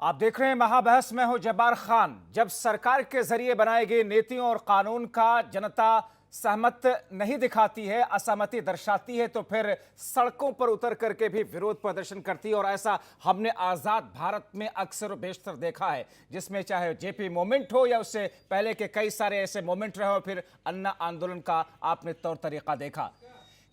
आप देख रहे हैं महाबहस में हूं जब्बार खान। जब सरकार के जरिए बनाए गए नीतियों और कानून का जनता सहमत नहीं दिखाती है, असहमति दर्शाती है, तो फिर सड़कों पर उतर करके भी विरोध प्रदर्शन करती है। और ऐसा हमने आजाद भारत में अक्सर बेशतर देखा है, जिसमें चाहे जेपी मूवमेंट हो या उससे पहले के कई सारे ऐसे मूवमेंट रहे हो, फिर अन्ना आंदोलन का आपने तौर तरीका देखा।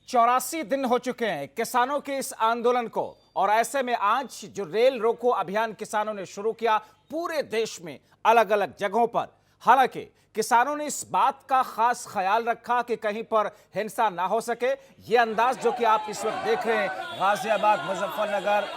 84 दिन हो चुके हैं किसानों के इस आंदोलन को, और ऐसे में आज जो रेल रोको अभियान किसानों ने शुरू किया पूरे देश में अलग अलग जगहों पर, हालांकि किसानों ने इस बात का खास ख्याल रखा कि कहीं पर हिंसा ना हो सके। यह अंदाज जो कि आप इस वक्त देख रहे हैं गाजियाबाद, मुजफ्फरनगर,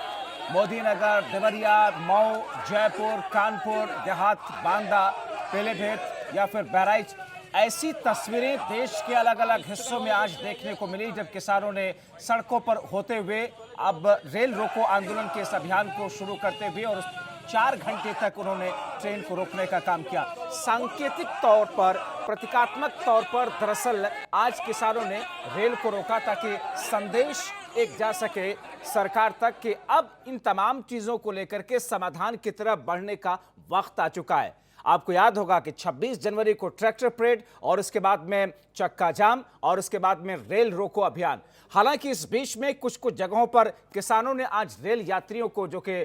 मोदीनगर, देवरिया, मऊ, जयपुर, कानपुर देहात, बांदा, पीलीभीत या फिर बहराइच, ऐसी तस्वीरें देश के अलग अलग हिस्सों में आज देखने को मिली जब किसानों ने सड़कों पर होते हुए अब रेल रोको आंदोलन के इस अभियान को शुरू करते हुए और 4 घंटे तक उन्होंने ट्रेन को रोकने का काम किया। सांकेतिक तौर पर, प्रतीकात्मक तौर पर दरअसल आज किसानों ने रेल को रोका ताकि संदेश एक जा सके सरकार तक कि अब इन तमाम चीजों को लेकर के समाधान की तरफ बढ़ने का वक्त आ चुका है। आपको याद होगा कि 26 जनवरी को ट्रैक्टर परेड और उसके बाद में चक्का जाम और उसके बाद में रेल रोको अभियान। हालांकि इस बीच में कुछ कुछ जगहों पर किसानों ने आज रेल यात्रियों को, जो कि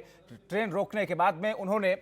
ट्रेन रोकने के बाद में उन्होंने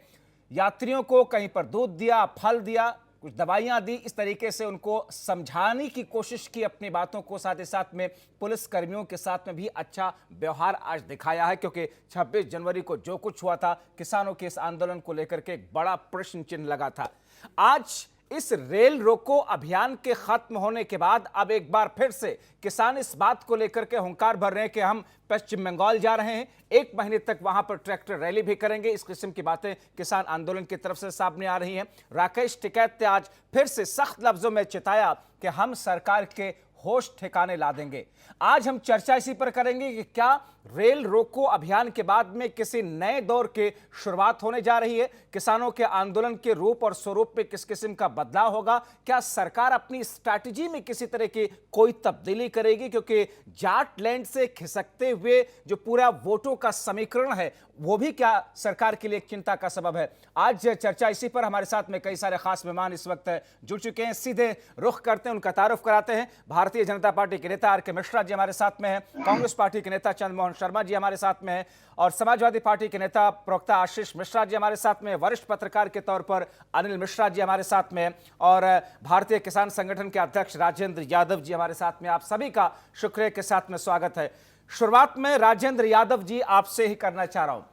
यात्रियों को कहीं पर दूध दिया, फल दिया, कुछ दवाइयां दी, इस तरीके से उनको समझाने की कोशिश की अपनी बातों को। साथ ही साथ में पुलिस कर्मियों के साथ में भी अच्छा व्यवहार आज दिखाया है, क्योंकि 26 जनवरी को जो कुछ हुआ था किसानों के इस आंदोलन को लेकर के एक बड़ा प्रश्न चिन्ह लगा था। आज इस रेल रोको अभियान के खत्म होने के बाद अब एक बार फिर से किसान इस बात को लेकर के हुंकार भर रहे हैं कि हम पश्चिम बंगाल जा रहे हैं, 1 महीने तक वहां पर ट्रैक्टर रैली भी करेंगे। इस किस्म की बातें किसान आंदोलन की तरफ से सामने आ रही हैं। राकेश टिकैत ने आज फिर से सख्त लफ्जों में चिताया कि हम सरकार के होश ठिकाने ला देंगे। आज हम चर्चा इसी पर करेंगे कि क्या रेल रोको अभियान के बाद में किसी नए दौर की शुरुआत होने जा रही है, किसानों के आंदोलन के रूप और स्वरूप में किस किस्म का बदलाव होगा, क्या सरकार अपनी स्ट्रैटेजी में किसी तरह की कोई तब्दीली करेगी, क्योंकि जाट लैंड से खिसकते हुए जो पूरा वोटों का समीकरण है वो भी क्या सरकार के लिए एक चिंता का सबब है। आज चर्चा इसी पर हमारे साथ में कई सारे खास मेहमान इस वक्त जुड़ चुके हैं। सीधे रुख करते हैं, उनका तारुफ कराते हैं। भारतीय जनता पार्टी के नेता आर के मिश्रा जी हमारे साथ में हैं, कांग्रेस पार्टी के नेता चंद्रमोहन शर्मा जी हमारे साथ में हैं, और समाजवादी पार्टी के नेता प्रवक्ता आशीष मिश्रा जी हमारे साथ में, वरिष्ठ पत्रकार के तौर पर अनिल मिश्रा जी हमारे साथ में, और भारतीय किसान संगठन के अध्यक्ष राजेंद्र यादव जी हमारे साथ में। आप सभी का शुक्रिया के साथ में स्वागत है। शुरुआत में राजेंद्र यादव जी आपसे ही करना चाह रहा हूं।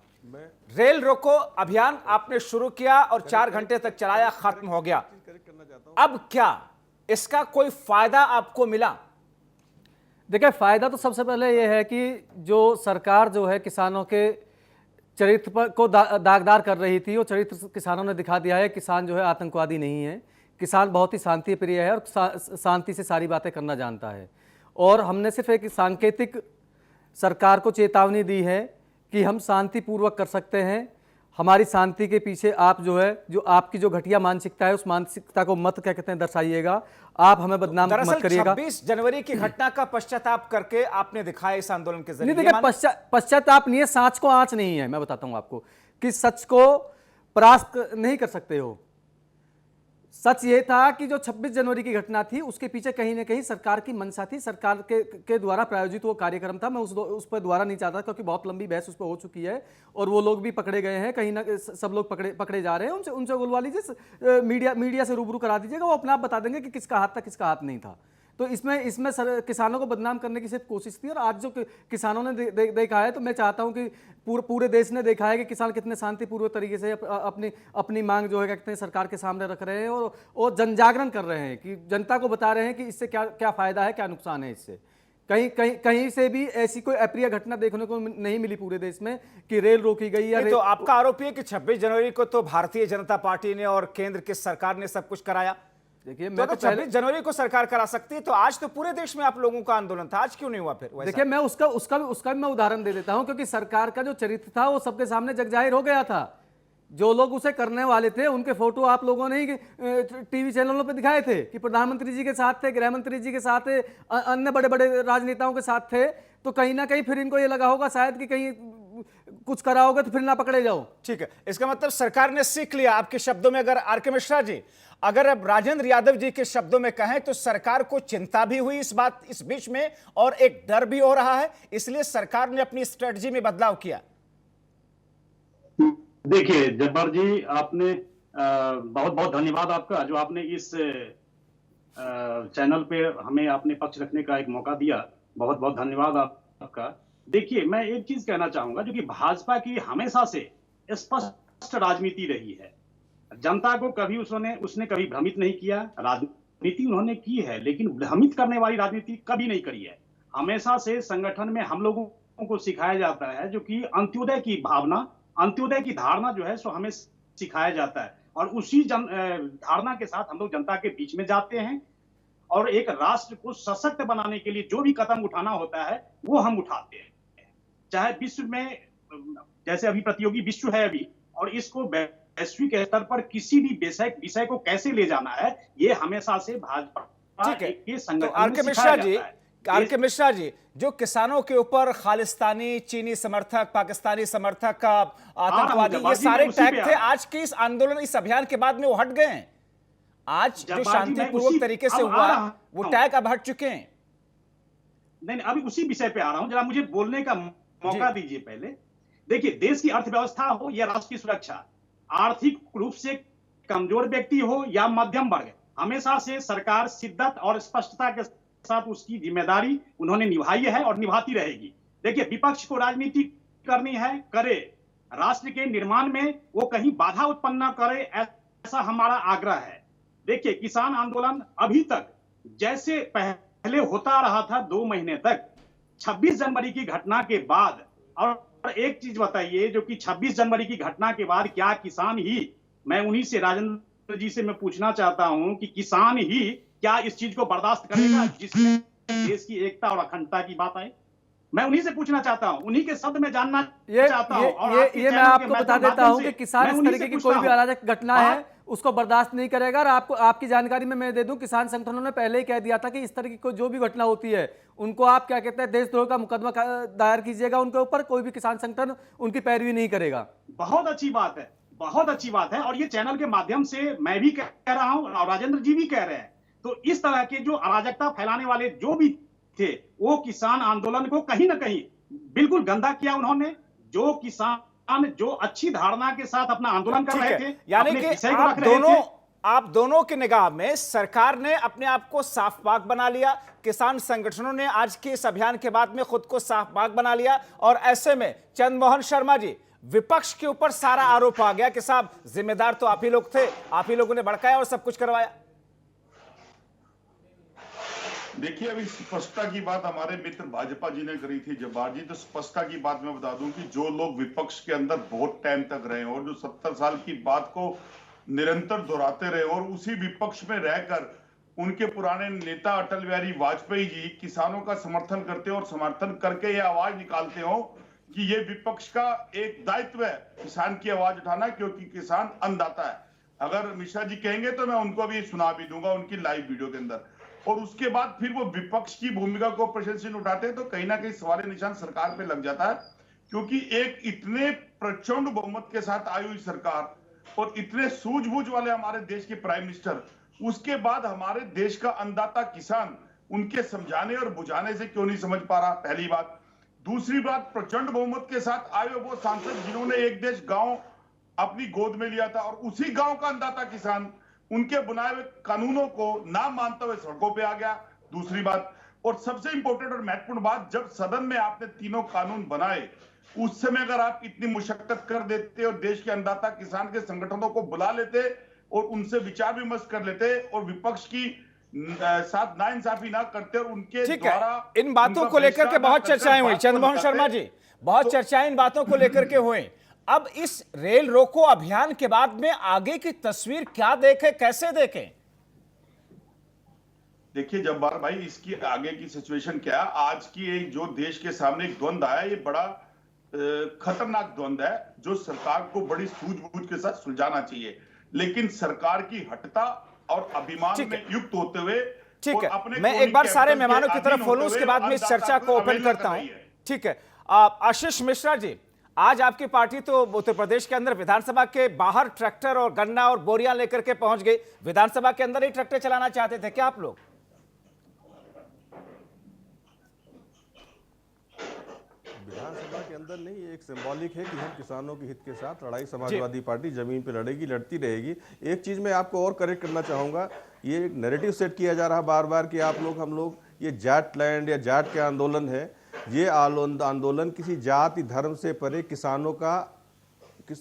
रेल रोको अभियान आपने शुरू किया और 4 घंटे तक चलाया, खत्म हो गया, अब क्या इसका कोई फायदा आपको मिला? देखिए, फायदा तो सबसे पहले यह है कि जो सरकार जो है किसानों के चरित्र पर को दागदार कर रही थी, वो चरित्र किसानों ने दिखा दिया है। किसान जो है आतंकवादी नहीं है, किसान बहुत ही शांति प्रिय है और शांति से सारी बातें करना जानता है। और हमने सिर्फ एक सांकेतिक सरकार को चेतावनी दी है कि हम शांतिपूर्वक कर सकते हैं। हमारी शांति के पीछे आप जो है, जो आपकी जो घटिया मानसिकता है, उस मानसिकता को मत क्या कहते हैं दर्शाइएगा, आप हमें बदनाम मत करिएगा। 26 जनवरी की घटना का पश्चाताप करके आपने दिखाया इस आंदोलन के जरिए। नहीं, देखिए, पश्चाताप नहीं है, सांच को आंच नहीं है। मैं बताता हूं आपको कि सच को परास्त नहीं कर सकते हो। सच ये था कि जो 26 जनवरी की घटना थी उसके पीछे कहीं ना कहीं सरकार की मंशा थी, सरकार के द्वारा प्रायोजित वो कार्यक्रम था। मैं उस पर द्वारा नहीं चाहता, क्योंकि बहुत लंबी बहस उस पर हो चुकी है और वो लोग भी पकड़े गए हैं, कहीं ना सब लोग पकड़े जा रहे हैं। उनसे बुलवा लीजिए, मीडिया से रूबरू करा दीजिएगा, वो अपने आप बता देंगे कि किसका हाथ था किसका हाथ नहीं था। तो इसमें किसानों को बदनाम करने की सिर्फ कोशिश थी। और आज जो किसानों ने देखा है, तो मैं चाहता हूं कि पूरे देश ने देखा है कि किसान कितने शांतिपूर्वक तरीके से अपनी मांग जो है कितने सरकार के सामने रख रहे हैं और जन जागरण कर रहे हैं, कि जनता को बता रहे हैं कि इससे क्या क्या फायदा है, क्या नुकसान है। इससे कहीं से भी ऐसी कोई अप्रिय घटना देखने को नहीं मिली पूरे देश में कि रेल रोकी गई या तो आपका आरोप है कि 26 जनवरी को तो भारतीय जनता पार्टी ने और केंद्र की सरकार ने सब कुछ कराया। देखिए, तो 26 जनवरी को सरकार करा सकती है, तो आज तो पूरे देश में आप लोगों का आंदोलन था, आज क्यों नहीं हुआ फिर? देखिए, मैं उसका भी मैं उदाहरण दे देता हूं, क्योंकि सरकार का जो चरित्र था वो सबके सामने जग जाहिर हो गया था। जो लोग उसे करने वाले थे उनके फोटो आप लोगों ने ही टीवी चैनलों पे दिखाए थे कि प्रधानमंत्री जी के साथ थे, गृह मंत्री जी के साथ थे, अन्य बड़े बड़े राजनेताओं के साथ थे। तो कहीं ना कहीं फिर इनको ये लगा होगा शायद कि कहीं कुछ करा होगा तो फिर ना पकड़े जाओ। ठीक है, इसका मतलब सरकार ने सीख लिया आपके शब्दों में। अगर आर.के. मिश्रा जी, अगर अब राजेंद्र यादव जी के शब्दों में कहें तो सरकार को चिंता भी हुई इस बीच में, और एक डर भी हो रहा है, इसलिए सरकार ने अपनी स्ट्रेटजी में बदलाव किया। देखिए जब्बार जी, आपने बहुत बहुत धन्यवाद आपका, जो आपने इस चैनल पे हमें अपने पक्ष रखने का एक मौका दिया। बहुत बहुत धन्यवाद आपका। देखिए, मैं एक चीज कहना चाहूंगा, जो कि भाजपा की हमेशा से स्पष्ट राजनीति रही है। जनता को कभी उसने कभी भ्रमित नहीं किया। राजनीति उन्होंने की है, लेकिन भ्रमित करने वाली राजनीति कभी नहीं करी है। हमेशा से संगठन में हम लोगों को सिखाया जाता है, जो कि अंत्योदय की भावना, अंत्योदय की धारणा जो है सो हमें सिखाया जाता है, और उसी धारणा के साथ हम लोग जनता के बीच में जाते हैं, और एक राष्ट्र को सशक्त बनाने के लिए जो भी कदम उठाना होता है वो हम उठाते हैं। चाहे विश्व में, जैसे अभी प्रतियोगी विश्व है अभी, और इसको वैश्विक स्तर पर किसी भी विषय को कैसे ले जाना है, ये हमेशा से भाजपा के संगठन में सिखाया जाता है। आर.के. मिश्रा जी, जो किसानों के ऊपर खालिस्तानी, चीनी समर्थक, पाकिस्तानी समर्थक, आतंकवादी, ये सारे टैग थे, आज के इस आंदोलन, इस अभियान के बाद में वो हट गए हैं। आज जो शांतिपूर्वक तरीके से हुआ वो टैग अब हट चुके हैं। नहीं, अभी उसी विषय पे आ रहा हूं, जरा मुझे बोलने का मौका दीजिए पहले। देखिए, देश की अर्थव्यवस्था हो या राष्ट्र की सुरक्षा, आर्थिक रूप से कमजोर व्यक्ति हो या मध्यम वर्ग, हमेशा से सरकार शिद्दत और स्पष्टता के साथ उसकी जिम्मेदारी उन्होंने निभाई है और निभाती रहेगी। देखिए, विपक्ष को राजनीति करनी है, करे, राष्ट्र के निर्माण में वो कहीं बाधा उत्पन्न न करे, ऐसा हमारा आग्रह है। देखिए, किसान आंदोलन अभी तक जैसे पहले होता रहा था 2 महीने तक, 26 जनवरी की घटना के बाद, और एक चीज बताइए, जो कि 26 जनवरी की घटना के बाद क्या किसान ही, मैं उन्हीं से, राजेंद्र जी से मैं पूछना चाहता हूं कि किसान ही क्या इस चीज को बर्दाश्त करेगा जिसमें देश की एकता और अखंडता की बात आए? मैं उन्हीं से पूछना चाहता हूं, उन्हीं के शब्द में जानना चाहता हूं। ये मैं आपको बता देता हूं कि किसान इस तरीके की कोई भी अराजक घटना है उसको बर्दाश्त नहीं करेगा। और आपकी जानकारी में मैं दे दूं, किसान संगठनों ने पहले ही कह दिया था कि इस तरह की कोई जो भी घटना होती है उनको आप क्या कहते हैं, देशद्रोह का मुकदमा दायर कीजिएगा उनके ऊपर। कोई भी किसान संगठन उनकी पैरवी नहीं करेगा। बहुत अच्छी बात है, बहुत अच्छी बात है, और ये चैनल के माध्यम से मैं भी कह रहा हूं और राजेंद्र जी भी कह रहे हैं। तो इस तरह के जो अराजकता फैलाने वाले जो भी थे, वो किसान आंदोलन को कहीं ना कहीं बिल्कुल गंदा किया उन्होंने। जो किसान जो अच्छी धारणा के साथ अपना आंदोलन कर रहे थे, यानी कि आप दोनों की निगाह में सरकार ने अपने आप को साफ पाक बना लिया, किसान संगठनों ने आज के इस अभियान के बाद में खुद को साफ पाक बना लिया, और ऐसे में चंद्रमोहन शर्मा जी, विपक्ष के ऊपर सारा आरोप आ गया कि साहब जिम्मेदार तो आप ही लोग थे, आप ही लोगों ने भड़काया और सब कुछ करवाया। देखिए, अभी स्पष्टता की बात हमारे मित्र भाजपा जी ने करी थी, जब्बार जी। तो स्पष्टता की बात मैं बता दूं कि जो लोग विपक्ष के अंदर बहुत टाइम तक रहे और जो 70 साल की बात को निरंतर दोहराते रहे, और उसी विपक्ष में रहकर उनके पुराने नेता अटल बिहारी वाजपेयी जी किसानों का समर्थन करते और समर्थन करके ये आवाज निकालते हो कि ये विपक्ष का एक दायित्व है किसान की आवाज उठाना, क्योंकि किसान अन्नदाता है। अगर मिश्रा जी कहेंगे तो मैं उनको भी सुना भी दूंगा उनकी लाइव वीडियो के अंदर। और उसके बाद फिर वो विपक्ष की भूमिका को प्रशंसनीय उठाते हैं, तो कहीं ना कहीं सवाल निशान सरकार पे लग जाता है। क्योंकि एक इतने प्रचंड बहुमत के साथ आई हुई सरकार और इतने सूझबूझ वाले हमारे देश के प्राइम मिनिस्टर, उसके बाद हमारे देश का अन्नदाता किसान उनके समझाने और बुझाने से क्यों नहीं समझ पा रहा, पहली बात। दूसरी बात, प्रचंड बहुमत के साथ आए हुए वो सांसद जिन्होंने एक देश गांव अपनी गोद में लिया था, और उसी गांव का अन्नदाता किसान उनके बनाए हुए कानूनों को ना मानते हुए सड़कों पे आ गया। दूसरी बात, और सबसे इंपॉर्टेंट और महत्वपूर्ण बात, जब सदन में आपने तीनों कानून बनाए, उस समय अगर आप इतनी मुशक्कत कर देते और देश के अन्नदाता किसान के संगठनों को बुला लेते और उनसे विचार विमर्श कर लेते और विपक्ष की साथ नाइंसाफी ना करते और उनके द्वारा इन बातों को लेकर के बहुत चर्चाएं हुई चंद्रमोहन शर्मा जी, बहुत चर्चाएं इन बातों को लेकर के हुई। अब इस रेल रोको अभियान के बाद में आगे की तस्वीर क्या देखें, कैसे देखें? देखिए जब्बार भाई, इसकी आगे की सिचुएशन क्या है, आज की एक जो देश के सामने एक द्वंद आया, ये बड़ा खतरनाक द्वंद है जो सरकार को बड़ी सूझबूझ के साथ सुलझाना चाहिए। लेकिन सरकार की हठता और अभिमान में युक्त होते हुए, ठीक है, मैं एक बार सारे मेहमानों की तरफ बोलूं, उसके बाद में इस चर्चा को ओपन करता हूं। ठीक है, आशीष मिश्रा जी, आज आपकी पार्टी तो उत्तर प्रदेश के अंदर विधानसभा के बाहर ट्रैक्टर और गन्ना और बोरियां लेकर के पहुंच गई, विधानसभा के अंदर ही ट्रैक्टर चलाना चाहते थे क्या आप लोग? विधानसभा के अंदर नहीं, ये एक सिंबॉलिक है कि हम किसानों के हित के साथ लड़ाई समाजवादी पार्टी जमीन पे लड़ेगी, लड़ती रहेगी। एक चीज मैं आपको और करेक्ट करना चाहूंगा, ये एक नैरेटिव सेट किया जा रहा बार बार कि आप लोग हम लोग ये जाट लैंड या जाट के आंदोलन है। ये आंदोलन किसी जाति धर्म से परे किसानों का,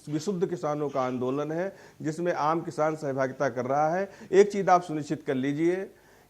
विशुद्ध किसानों का आंदोलन है, जिसमें आम किसान सहभागिता कर रहा है। एक चीज आप सुनिश्चित कर लीजिए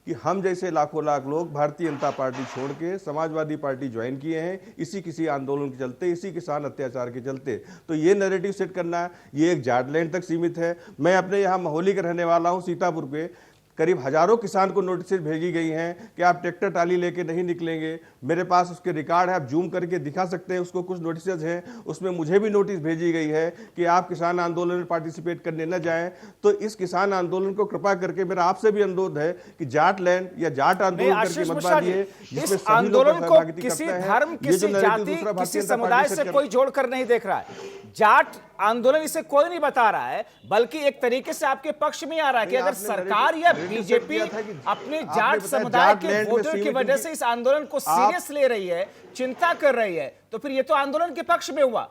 कि हम जैसे लाखों लाख लोग भारतीय जनता पार्टी छोड़ के समाजवादी पार्टी ज्वाइन किए हैं इसी किसी आंदोलन के चलते, इसी किसान अत्याचार के चलते। तो ये नैरेटिव सेट करना है, ये एक जाटलैंड तक सीमित है। मैं अपने यहाँ महोली का रहने वाला हूँ, सीतापुर पे करीब हजारों किसान को नोटिस भेजी गई हैं कि आप ट्रैक्टर टाली लेके नहीं निकलेंगे। मेरे पास उसके रिकॉर्ड है, आप जूम करके दिखा सकते हैं, उसको कुछ नोटिस हैं, उसमें मुझे भी नोटिस भेजी गई है कि आप किसान आंदोलन में पार्टिसिपेट करने न जाएं। तो इस किसान आंदोलन को कृपा करके मेरा आपसे भी अनुरोध है कि जाट लैंड या जाट आंदोलन करके मत बांधिए, इस आंदोलन को किसी धर्म, किसी जाति, किसी समुदाय से कोई जोड़कर नहीं देख रहा है। जाट आंदोलन इसे कोई नहीं बता रहा है, बल्कि एक तरीके से आपके पक्ष में आ रहा है कि अगर सरकार या बीजेपी अपने जाट समुदाय के वोटर की वजह से इस आंदोलन को सीरियस ले रही है, चिंता कर रही है, तो फिर ये तो आंदोलन के पक्ष में हुआ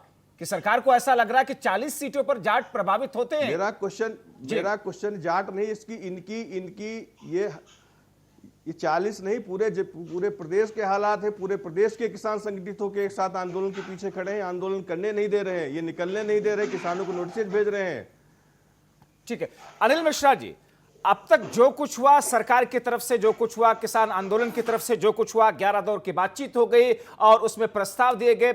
कि सरकार को ऐसा लग रहा है कि 40 सीटों पर जाट प्रभावित होते हैं। मेरा क्वेश्चन जाट नहीं, इसकी इनकी ये 40 नहीं, पूरे प्रदेश के हालात है। पूरे प्रदेश के किसान संगठित होकर एक साथ आंदोलन के पीछे खड़े हैं, आंदोलन करने नहीं दे रहे हैं, ये निकलने नहीं दे रहे, किसानों को नोटिस भेज रहे हैं। ठीक है अनिल मिश्रा जी, अब तक जो कुछ हुआ, सरकार की तरफ से जो कुछ हुआ, किसान आंदोलन की तरफ से जो कुछ हुआ, 11 दौर की बातचीत हो गई और उसमें प्रस्ताव दिए गए,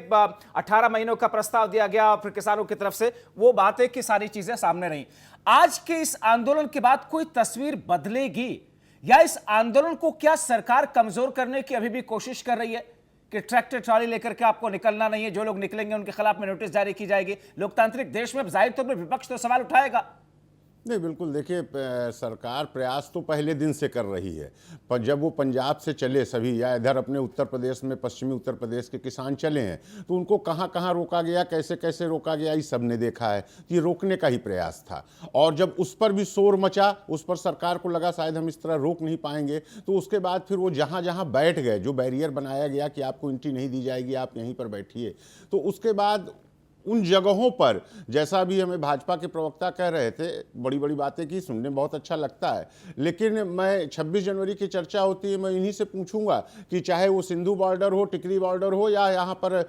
18 महीनों का प्रस्ताव दिया गया और फिर किसानों की तरफ से वो बातें की सारी चीजें सामने रही। आज के इस आंदोलन के बाद कोई तस्वीर बदलेगी या इस आंदोलन को क्या सरकार कमजोर करने की अभी भी कोशिश कर रही है कि ट्रैक्टर ट्रॉली लेकर के आपको निकलना नहीं है, जो लोग निकलेंगे उनके खिलाफ में नोटिस जारी की जाएगी? लोकतांत्रिक देश में जाहिर तौर पर विपक्ष तो सवाल उठाएगा। नहीं, बिल्कुल देखिए, सरकार प्रयास तो पहले दिन से कर रही है, पर जब वो पंजाब से चले सभी या इधर अपने उत्तर प्रदेश में, पश्चिमी उत्तर प्रदेश के किसान चले हैं, तो उनको कहाँ कहाँ रोका गया, कैसे कैसे रोका गया, ये सब ने देखा है। तो ये रोकने का ही प्रयास था। और जब उस पर भी शोर मचा, उस पर सरकार को लगा शायद हम इस तरह रोक नहीं पाएंगे, तो उसके बाद फिर वो जहाँ जहाँ बैठ गए, जो बैरियर बनाया गया कि आपको एंट्री नहीं दी जाएगी, आप यहीं पर बैठिए, तो उसके बाद उन जगहों पर, जैसा भी हमें भाजपा के प्रवक्ता कह रहे थे, बड़ी बड़ी बातें की, सुनने में बहुत अच्छा लगता है। लेकिन मैं 26 जनवरी की चर्चा होती है, मैं इन्हीं से पूछूंगा कि चाहे वो सिंधु बॉर्डर हो, टिकरी बॉर्डर हो या यहाँ पर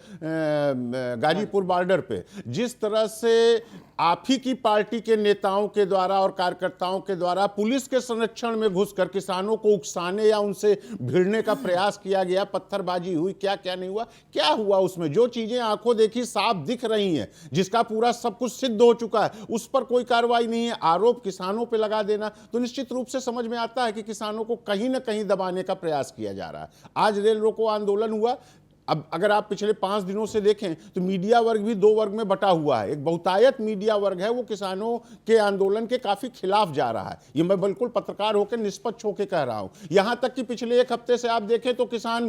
गाजीपुर बॉर्डर पे, जिस तरह से आप ही की पार्टी के नेताओं के द्वारा और कार्यकर्ताओं के द्वारा पुलिस के संरक्षण में घुसकर किसानों को उकसाने या उनसे भिड़ने का प्रयास किया गया, पत्थरबाजी हुई, क्या क्या नहीं हुआ, क्या हुआ उसमें? जो चीजें आंखों देखी साफ दिख रही हैं, जिसका पूरा सब कुछ सिद्ध हो चुका है, उस पर कोई कार्रवाई नहीं है। आरोप किसानों पर लगा देना, तो निश्चित रूप से समझ में आता है कि किसानों को कहीं ना कहीं दबाने का प्रयास किया जा रहा है। आज रेल रोको आंदोलन हुआ। अब अगर आप पिछले 5 दिनों से देखें तो मीडिया वर्ग भी 2 वर्ग में बटा हुआ है। एक बहुतायत मीडिया वर्ग है, वो किसानों के आंदोलन के काफी खिलाफ जा रहा है। ये मैं बिल्कुल पत्रकार होकर निष्पक्ष होकर कह रहा हूं। यहां तक कि पिछले 1 हफ्ते से आप देखें तो किसान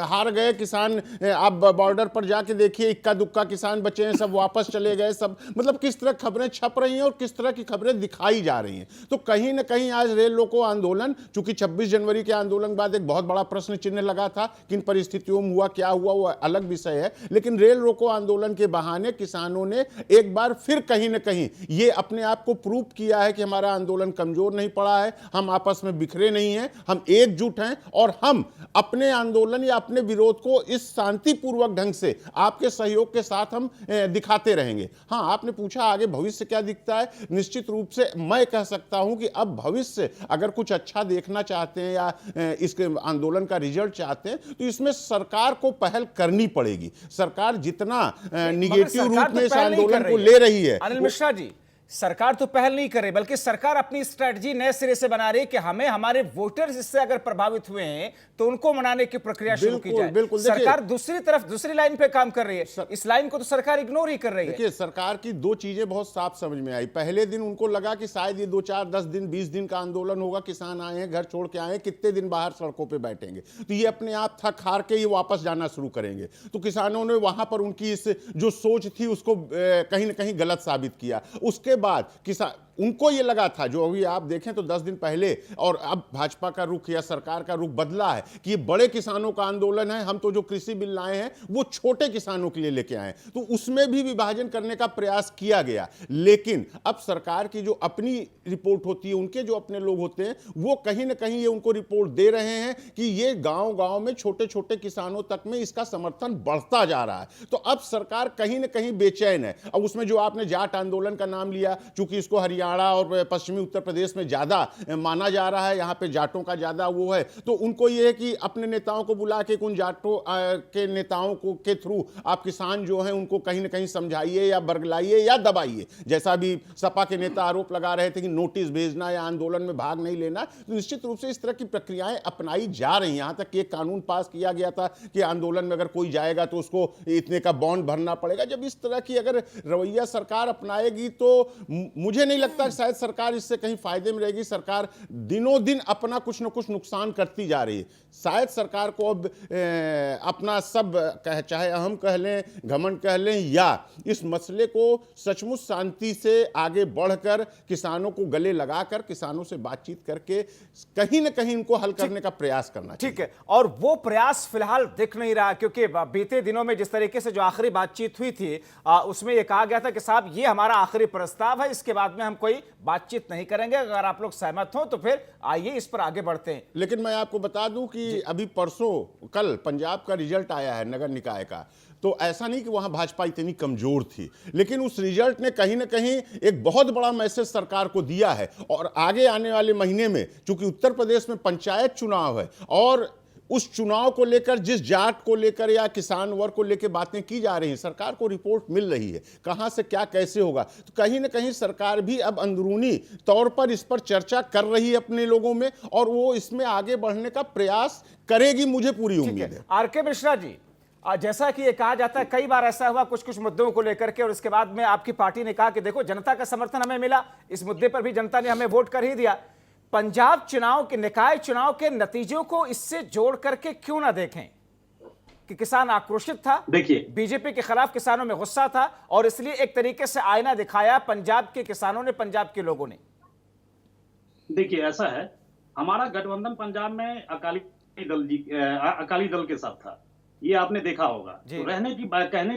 हार गए, किसान, आप बॉर्डर पर जाके देखिए, इक्का दुक्का किसान बचे हैं, सब वापस चले गए, सब मतलब किस तरह खबरें छप रही हैं और किस तरह की खबरें दिखाई जा रही हैं। तो कहीं ना कहीं आज रेल रोको आंदोलन, चूंकि 26 जनवरी के आंदोलन के बाद एक बहुत बड़ा प्रश्न चिन्ह लगा था, किन परिस्थितियों हुआ, क्या हुआ, वो अलग विषय है। लेकिन रेल रोको आंदोलन के बहाने किसानों ने एक बार फिर कहीं ना कहीं ये अपने आप को प्रूव किया है कि हमारा आंदोलन कमजोर नहीं पड़ा है, हम आपस में बिखरे नहीं हैं, हम एकजुट हैं और हम अपने आंदोलन या अपने विरोध को इस शांतिपूर्वक ढंग से आपके सहयोग के साथ हम दिखाते रहेंगे। हाँ, आपने पूछा आगे भविष्य क्या दिखता है। निश्चित रूप से मैं कह सकता हूं कि अब भविष्य अगर कुछ अच्छा देखना चाहते हैं या इसके आंदोलन का रिजल्ट चाहते हैं, तो इसमें सरकार को पहल करनी पड़ेगी। सरकार जितना निगेटिव रूप में इस आंदोलन को ले रही है। अनिल मिश्रा जी, सरकार तो पहल नहीं कर रही, बल्कि सरकार अपनी स्ट्रेटजी नए सिरे से बना रही है कि हमें हमारे वोटर्स इससे अगर प्रभावित हुए हैं तो उनको मनाने की प्रक्रिया शुरू की जाए। बिल्कुल, देखिए, सरकार दूसरी तरफ दूसरी लाइन पे काम कर रही है, इस लाइन को तो सरकार इग्नोर ही कर रही है। देखिए, सरकार की दो चीजें बहुत साफ समझ में आई। पहले दिन उनको लगा कि शायद ये 2 4 10 दिन 20 दिन का आंदोलन होगा, किसान आए हैं, घर छोड़ के आए हैं, कितने दिन बाहर सड़कों पे बैठेंगे, तो ये अपने आप थक हार के ये वापस जाना शुरू करेंगे। तो किसानों ने वहां पर उनकी इस जो सोच थी उसको कहीं ना कहीं गलत साबित किया। उसके बाद किसान, उनको ये लगा था, जो अभी आप देखें तो 10 दिन पहले और अब भाजपा का रुख या सरकार का रुख बदला है कि ये बड़े किसानों का आंदोलन है, हम तो जो कृषि बिल लाए हैं वो छोटे किसानों के लिए लेके आए, तो उसमें भी विभाजन करने का प्रयास किया गया। लेकिन अब सरकार की जो अपनी रिपोर्ट होती है, उनके जो अपने लोग होते हैं, वो कहीं ना कहीं ये उनको रिपोर्ट दे रहे हैं कि ये गांव-गांव में छोटे छोटे किसानों तक में इसका समर्थन बढ़ता जा रहा है। तो अब सरकार कहीं ना कहीं बेचैन है। अब उसमें जो आपने जाट आंदोलन का नाम लिया, चूंकि इसको हरियाणा और पश्चिमी उत्तर प्रदेश में ज्यादा माना जा रहा है, यहां पे जाटों का ज्यादा वो है, तो उनको ये है कि अपने नेताओं को बुला के उन जाटों के नेताओं को के थ्रू आप किसान जो हैं उनको कहीं ना कहीं समझाइए या बरगलाइए या दबाइए। जैसा भी सपा के नेता आरोप लगा रहे थे कि नोटिस भेजना या आंदोलन में भाग नहीं लेना, तो निश्चित रूप से इस तरह की प्रक्रियाएं अपनाई जा रही हैं। यहां तक कि एक कानून पास किया गया था कि आंदोलन में अगर कोई जाएगा तो उसको इतने का बॉन्ड भरना पड़ेगा। जब इस तरह की अगर रवैया सरकार अपनाएगी तो मुझे नहीं लगता शायद सरकार इससे कहीं फायदे में रहेगी। सरकार दिनों दिन अपना कुछ न कुछ नुकसान करती जा रही है। शायद सरकार को अब अपना सब चाहे अहम कह लें, घमंड कह लें, या इस मसले को सचमुच शांति से आगे बढ़कर किसानों को गले लगाकर किसानों से बातचीत करके कहीं ना कहीं इनको हल करने का प्रयास करना चाहिए। ठीक है, और वो प्रयास फिलहाल दिख नहीं रहा, क्योंकि बीते दिनों में जिस तरीके से जो आखिरी बातचीत हुई थी उसमें यह कहा गया था कि साहब ये हमारा आखिरी प्रस्ताव है, इसके बाद में हम कोई बातचीत नहीं करेंगे, अगर आप लोग सहमत हो तो फिर आइए इस पर आगे बढ़ते हैं। लेकिन मैं आपको बता दूं कि अभी परसों कल पंजाब का रिजल्ट आया है नगर निकाय का, तो ऐसा नहीं कि वहां भाजपा इतनी कमजोर थी, लेकिन उस रिजल्ट ने कहीं ना कहीं एक बहुत बड़ा मैसेज सरकार को दिया है। और आगे आने वाले महीने में चूंकि उत्तर प्रदेश में पंचायत चुनाव है और उस चुनाव को लेकर जिस जाट को लेकर या किसान वर्ग को लेकर बातें की जा रही हैं, सरकार को रिपोर्ट मिल रही है कहां से क्या कैसे होगा, तो कहीं ना कहीं सरकार भी अब अंदरूनी तौर पर इस पर चर्चा कर रही है अपने लोगों में, और वो इसमें आगे बढ़ने का प्रयास करेगी, मुझे पूरी उम्मीद है। आर के मिश्रा जी, जैसा कि ये कहा जाता है, कई बार ऐसा हुआ कुछ कुछ मुद्दों को लेकर के, और इसके बाद में आपकी पार्टी ने कहा कि देखो जनता का समर्थन हमें मिला, इस मुद्दे पर भी जनता ने हमें वोट कर ही दिया। पंजाब चुनाव के निकाय चुनाव के नतीजों को इससे जोड़ करके क्यों ना देखें कि किसान आक्रोशित था, देखिए बीजेपी के खिलाफ किसानों में गुस्सा था, और इसलिए एक तरीके से आईना दिखाया पंजाब के किसानों ने, पंजाब के लोगों ने। देखिए ऐसा है, हमारा गठबंधन पंजाब में अकाली दल के साथ था, ये आपने देखा होगा। तो कहने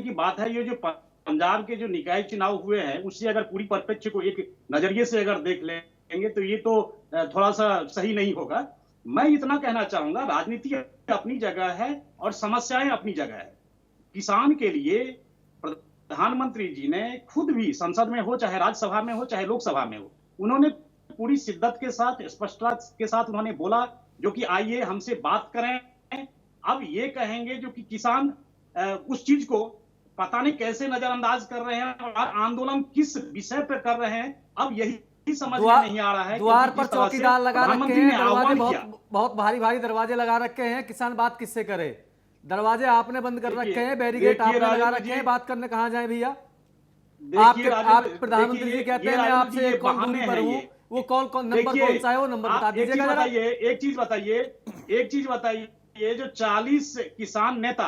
की बात है, ये जो पंजाब के जो निकाय चुनाव हुए हैं उससे अगर पूरी परिप्रेक्ष्य को एक नजरिए से अगर देख लेंगे तो ये तो थोड़ा सा सही नहीं होगा। मैं इतना कहना चाहूंगा, राजनीति अपनी जगह है और समस्याएं अपनी जगह है। किसान के लिए प्रधानमंत्री जी ने खुद भी संसद में हो, चाहे राज्यसभा में हो, चाहे लोकसभा में हो, उन्होंने पूरी शिद्दत के साथ, स्पष्टता के साथ उन्होंने बोला जो कि आइए हमसे बात करें। अब ये कहेंगे जो कि किसान उस चीज को पता नहीं कैसे नजरअंदाज कर रहे हैं और आंदोलन किस विषय पर कर रहे हैं, अब यही समझ में नहीं आ रहा है। द्वार पर चौकीदार लगा रखे हैं, दरवाजे बहुत भारी भारी दरवाजे लगा रखे हैं, किसान बात किससे करे? दरवाजे आपने बंद कर रखे हैं, बैरिकेड आपने लगा रखे हैं, बात करने कहां जाए भैया? आप प्रधानमंत्री जी कहते हैं मैं आपसे एक कॉल दूरी पर हूं, वो कॉल नंबर कौन सा है, वो नंबर बता दीजिएगा जरा। एक चीज बताइए, ये जो 40 किसान नेता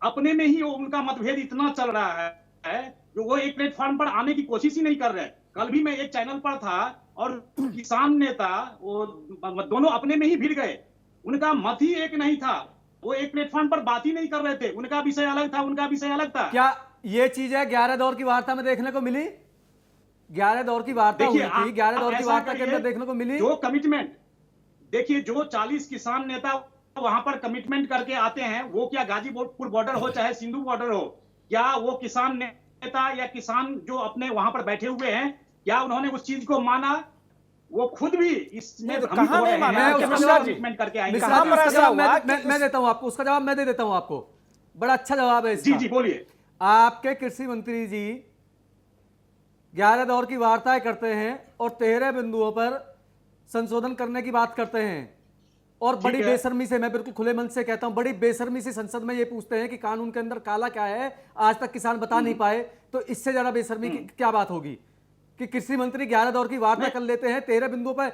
अपने में ही उनका मतभेद इतना चल रहा है जो वो एक प्लेटफॉर्म पर आने की कोशिश ही नहीं कर रहे। कल भी मैं एक चैनल पर था और किसान नेता वो दोनों अपने में ही भिड़ गए, उनका मत ही एक नहीं था, वो एक प्लेटफॉर्म पर बात ही नहीं कर रहे थे, उनका विषय अलग था, उनका विषय अलग था। क्या ये चीज है 11 दौर की वार्ता में देखने को मिली? 11 दौर की वार्ता हुई थी, 11 दौर की वार्ता के अंदर देखने को मिली जो कमिटमेंट। देखिए जो 40 किसान नेता वहां पर कमिटमेंट करके आते हैं, वो क्या गाजीपुर बॉर्डर हो चाहे सिंधु बॉर्डर हो, क्या वो किसान नेता या किसान जो अपने वहां पर बैठे हुए हैं, क्या उन्होंने उस चीज को माना? वो खुद भी इसमें कहां नहीं माना? कमिटमेंट करके आएंगे। मैं देता हूं आपको उसका जवाब, मैं दे देता हूं आपको, बड़ा अच्छा जवाब है इसका। जी बोलिए। आपके कृषि मंत्री जी 11 दौर की वार्ताएं करते हैं और 13 बिंदुओं पर संशोधन करने की बात करते हैं और बड़ी बेशर्मी से, मैं बिल्कुल खुले मन से कहता हूं, बड़ी बेशर्मी से संसद में ये पूछते हैं कि कानून के अंदर काला क्या है, आज तक किसान बता नहीं पाए। तो इससे ज्यादा बेशर्मी की क्या बात होगी कि कृषि मंत्री 11 दौर की वार्ता कर लेते हैं, 13 बिंदुओं पर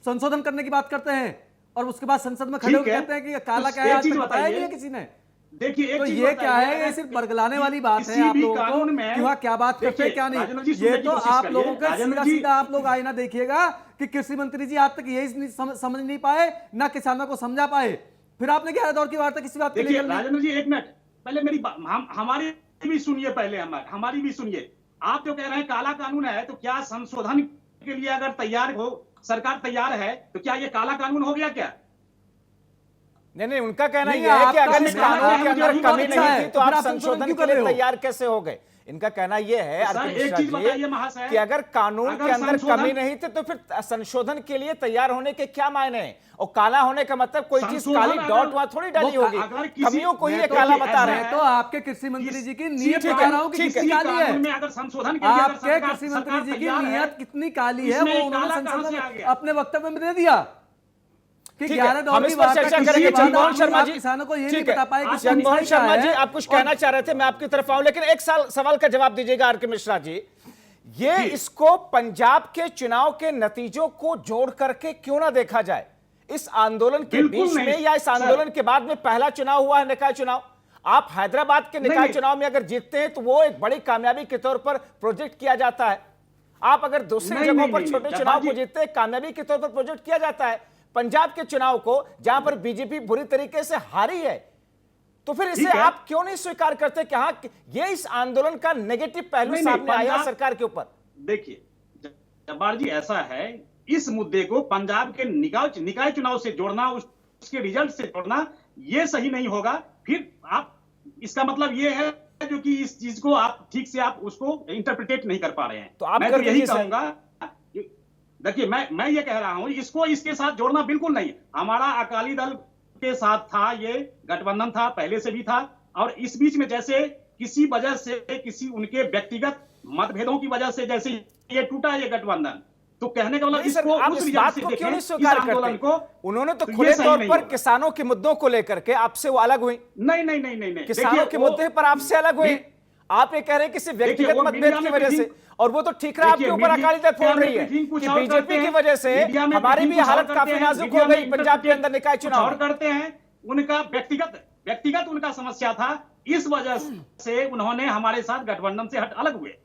संशोधन करने की बात करते हैं और उसके बाद संसद में खड़े होकर कहते हैं कि काला क्या है, आज तक बताया नहीं है किसी ने। देखिए तो ये क्या है, ये सिर्फ बरगलाने वाली बात है आप लोगों को कि वहाँ क्या बात करते हैं क्या नहीं। ये तो आप लोगों का सीधा सीधा आप लोग आईना देखिएगा कि कृषि मंत्री जी आज तक यही समझ नहीं पाए, ना किसानों को समझा पाए, फिर आपने 11 दौर की वार्ता किसी बात के लिए। राजेंद्र जी एक मिनट पहले मेरी हमारी भी सुनिए, पहले हमारी भी सुनिए। आप जो कह रहे हैं काला कानून है, तो क्या संशोधन के लिए अगर तैयार हो, सरकार तैयार है, तो क्या ये काला कानून हो गया क्या? नहीं, उनका कहना यह है कि अगर इस कानून के अंदर कमी नहीं थी तो आप संशोधन के लिए तैयार कैसे हो गए। इनका कहना यह है कि अगर कानून के अंदर कमी नहीं थी तो फिर संशोधन के लिए तैयार होने के क्या मायने हैं। और काला होने का मतलब कोई चीज काली डॉट वहां थोड़ी डाली होगी, कमियों को ही काला बता रहे हैं। तो आपके कृषि मंत्री जी की नीयत बता रहा हूं कि कितनी काली है। आपके कृषि मंत्री जी की नीयत कितनी काली है वो उन्होंने संसद में अपने वक्तव्य में दे दिया कि 11 दौर की वार्ता चर्चा करेंगे। चंद्रमोहन शर्मा जी, किसानों को ये नहीं बता पाए कि चंद्रमोहन शर्मा जी आप कुछ कहना चाह रहे थे, मैं आपकी तरफ आऊं, लेकिन एक सवाल का जवाब दीजिएगा आर के मिश्रा जी। ये इसको पंजाब के चुनाव के नतीजों को जोड़ करके क्यों ना देखा जाए, इस आंदोलन के बीच में या इस आंदोलन के बाद में पहला चुनाव हुआ है निकाय चुनाव। आप हैदराबाद के निकाय चुनाव में अगर जीतते हैं तो वो एक बड़ी कामयाबी के तौर पर प्रोजेक्ट किया जाता है। आप अगर दूसरी जगहों पर छोटे चुनाव को जीतते हैं, कामयाबी के तौर पर प्रोजेक्ट किया जाता है। पंजाब के चुनाव को जहां पर बीजेपी बुरी तरीके से हारी है, तो फिर इसे आप क्यों नहीं स्वीकार करते कि हाँ ये इस आंदोलन का नेगेटिव पहलू सामने आया सरकार के ऊपर। देखिए जब्बार जी, ऐसा है, इस मुद्दे को पंजाब के निकाय चुनाव से जोड़ना, उसके रिजल्ट से जोड़ना, ये सही नहीं होगा। फिर आप इसका मतलब ये है जो कि इस चीज को आप ठीक से आप उसको इंटरप्रिटेट नहीं कर पा रहे हैं। तो आप मैं तो यही कहूंगा, देखिए मैं ये कह रहा हूं, इसको इसके साथ जोड़ना बिल्कुल नहीं। हमारा अकाली दल के साथ था, ये गठबंधन था, पहले से भी था, और इस बीच में जैसे किसी वजह से, किसी उनके व्यक्तिगत मतभेदों की वजह से जैसे ये टूटा ये गठबंधन, तो कहने का मतलब इसको आप इस बात को क्यों नहीं स्वीकार करते? उन्होंने तो खुले तौर पर किसानों के मुद्दों को लेकर के आपसे वो अलग हुई। नहीं, किसानों के मुद्दे पर आपसे अलग हुई। आप ये कह रहे हैं किसी व्यक्तिगत मतभेद की वजह से, और वो तो ठीक रहा आपके ऊपर अकाली दल फोड़ रही है कि बीजेपी की वजह से हमारी भी हालत काफी नाजुक हो गई पंजाब के अंदर निकाय चुनाव करते हैं। उनका व्यक्तिगत उनका समस्या था, इस वजह से उन्होंने हमारे साथ गठबंधन से अलग हुए।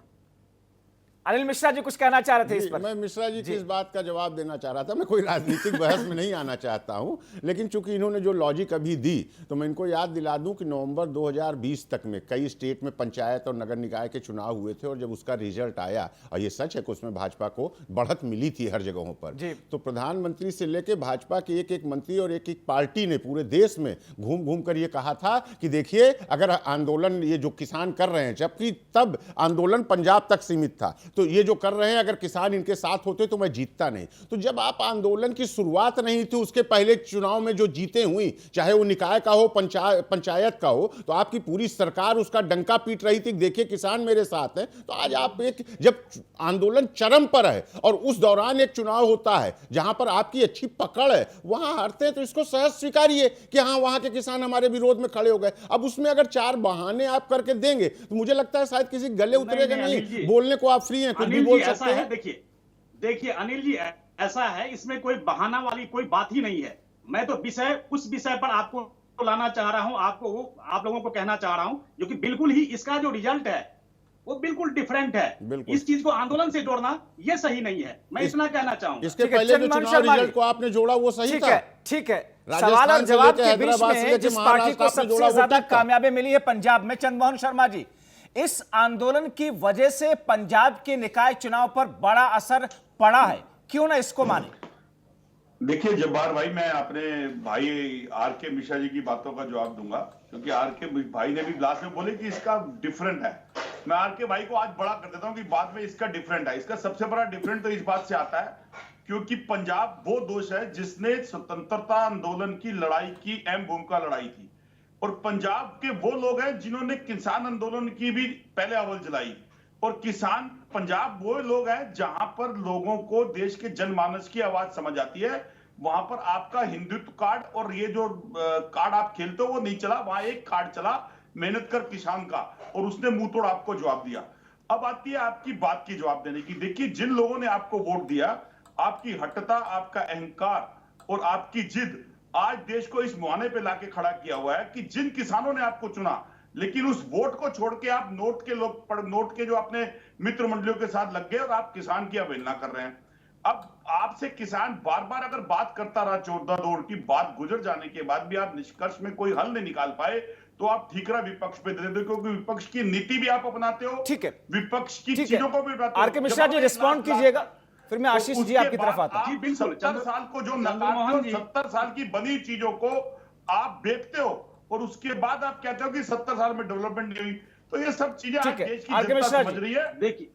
अनिल मिश्रा जी कुछ कहना चाह रहे थे इस पर। मैं मिश्रा जी की इस बात का जवाब देना चाह रहा था। मैं कोई राजनीतिक बहस में नहीं आना चाहता हूं, लेकिन चूंकि इन्होंने जो लॉजिक अभी दी तो मैं इनको याद दिला दूं कि नवंबर 2020 तक में कई स्टेट में पंचायत और नगर निकाय के चुनाव हुए थे, और जब उसका रिजल्ट आया, और ये सच है कि उसमें भाजपा को बढ़त मिली थी हर जगहों पर, तो प्रधानमंत्री से लेकर भाजपा के एक एक मंत्री और एक एक पार्टी ने पूरे देश में घूम घूम कर ये कहा था कि देखिए अगर आंदोलन ये जो किसान कर रहे हैं, जबकि तब आंदोलन पंजाब तक सीमित था, तो ये जो कर रहे हैं अगर किसान इनके साथ होते तो मैं जीतता नहीं। तो जब आप आंदोलन की शुरुआत नहीं थी, उसके पहले चुनाव में जो जीते हुई, चाहे वो निकाय का हो, पंचायत का हो, तो आपकी पूरी सरकार उसका डंका पीट रही थी, देखिए किसान मेरे साथ है। तो आज आप एक जब आंदोलन चरम पर है और उस दौरान एक चुनाव होता है जहां पर आपकी अच्छी पकड़ है, वहां हारते हैं, तो इसको सहज स्वीकारिए कि हाँ वहां के किसान हमारे विरोध में खड़े हो गए। अब उसमें अगर चार बहाने आप करके देंगे तो मुझे लगता है शायद किसी गले उतरेगा नहीं। बोलने को आप फ्री हैं, कुछ भी बोल सकते हैं। देखिए अनिल जी, ऐसा है, इसमें कोई बहाना वाली कोई बात ही नहीं है। मैं तो उस विषय पर आपको लाना चाह रहा हूं, आप लोगों को कहना चाह रहा हूं, जो कि बिल्कुल ही इसका जो रिजल्ट है वो बिल्कुल डिफरेंट है। इस चीज को आंदोलन से जोड़ना ये सही नहीं है, मैं इतना कहना चाहूंगा। इसके पहले जो चुनाव रिजल्ट को आपने जोड़ा वो सही था। ठीक है, सवाल और जवाब के बीच में जिस पार्टी को सबसे ज्यादा कामयाबी मिली है पंजाब में, चंद्रमोहन शर्मा जी, इस आंदोलन की वजह से पंजाब के निकाय चुनाव पर बड़ा असर पड़ा है, क्यों ना इसको माने? देखिए जब्बार भाई, मैं अपने भाई आर के मिश्रा जी की बातों का जवाब दूंगा, क्योंकि आर के भाई ने भी लास्ट में बोले कि इसका डिफरेंट है। मैं आर के भाई को आज बड़ा कर देता हूं कि बाद में इसका डिफरेंट है। इसका सबसे बड़ा डिफरेंट तो इस बात से आता है क्योंकि पंजाब वो देश है जिसने स्वतंत्रता आंदोलन की लड़ाई की अहम भूमिका लड़ाई थी, और पंजाब के वो लोग हैं जिन्होंने किसान आंदोलन की भी पहले अव्वल जलाई, और किसान पंजाब वो लोग हैं जहां पर लोगों को देश के जनमानस की आवाज समझ आती है। वहां पर आपका हिंदुत्व कार्ड और ये जो कार्ड आप खेलते हो वो नहीं चला, वहां एक कार्ड चला मेहनत कर किसान का, और उसने मुंह तोड़ आपको जवाब दिया। अब आती है आपकी बात की जवाब देने की। देखिए, जिन लोगों ने आपको वोट दिया, आपकी हठता, आपका अहंकार और आपकी जिद आज देश को इस मुहाने पे लाके खड़ा किया हुआ है कि जिन किसानों ने आपको चुना, लेकिन उस वोट को छोड़ के आप नोट के जो अपने मित्र मंडलियों के साथ लग गए और आप किसान की अवहेलना कर रहे हैं। अब आपसे किसान बार बार अगर बात करता रहा, 14 दौर की बात गुजर जाने के बाद भी आप निष्कर्ष में कोई हल नहीं निकाल पाए, तो आप ठीकरा विपक्ष पे दे दो, क्योंकि विपक्ष की नीति भी आप अपनाते हो। ठीक है, विपक्ष की ठीक है। चीजों को भी अपनाते हो। आर के मिश्रा जी रिस्पॉन्ड कीजिएगा, फिर मैं आशीष जी आपकी तरफ आता हूं। जी, बिल्कुल। 70 साल को जो चंद्रमोहन जी, 70 साल की बनी चीजों को आप बेचते हो और उसके बाद आप कहते हो कि 70 साल में डेवलपमेंट नहीं हुई। तो ये सब चीजें आज ठीक है, देश की आर के जनता मिश्रा समझ जी। रही है। देखिए,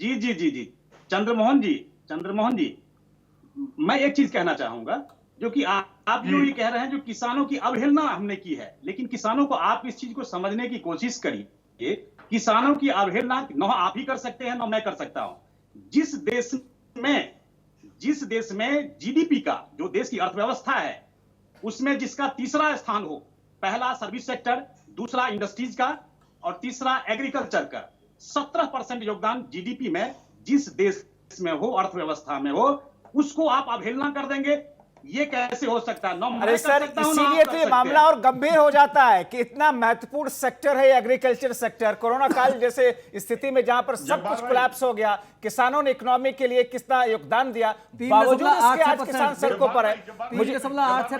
जी जी जी जी, चंद्रमोहन जी, मैं एक चीज कहना चाहूंगा, जो कि आप जो ये कह रहे हैं, जो किसानों की अवहेलना हमने की है, लेकिन किसानों को आप इस चीज को समझने की कोशिश करिए। किसानों की अवहेलना न आप ही कर सकते हैं, न मैं कर सकता हूं। जिस देश में जीडीपी का, जो देश की अर्थव्यवस्था है, उसमें जिसका तीसरा स्थान हो, पहला सर्विस सेक्टर, दूसरा इंडस्ट्रीज का और तीसरा एग्रीकल्चर का, 17% योगदान जीडीपी में जिस देश में हो, अर्थव्यवस्था में हो, उसको आप अवहेलना कर देंगे, ये कैसे हो सकता है? अरे सर, इसीलिए तो ये मामला और गंभीर हो जाता है कि इतना महत्वपूर्ण सेक्टर है एग्रीकल्चर सेक्टर। कोरोना काल जैसे स्थिति में जहां पर सब कुछ कोलैप्स हो गया, किसानों ने इकोनॉमी के लिए कितना योगदान दिया, बावजूद इसके आज किसान सड़कों पर है। मुझे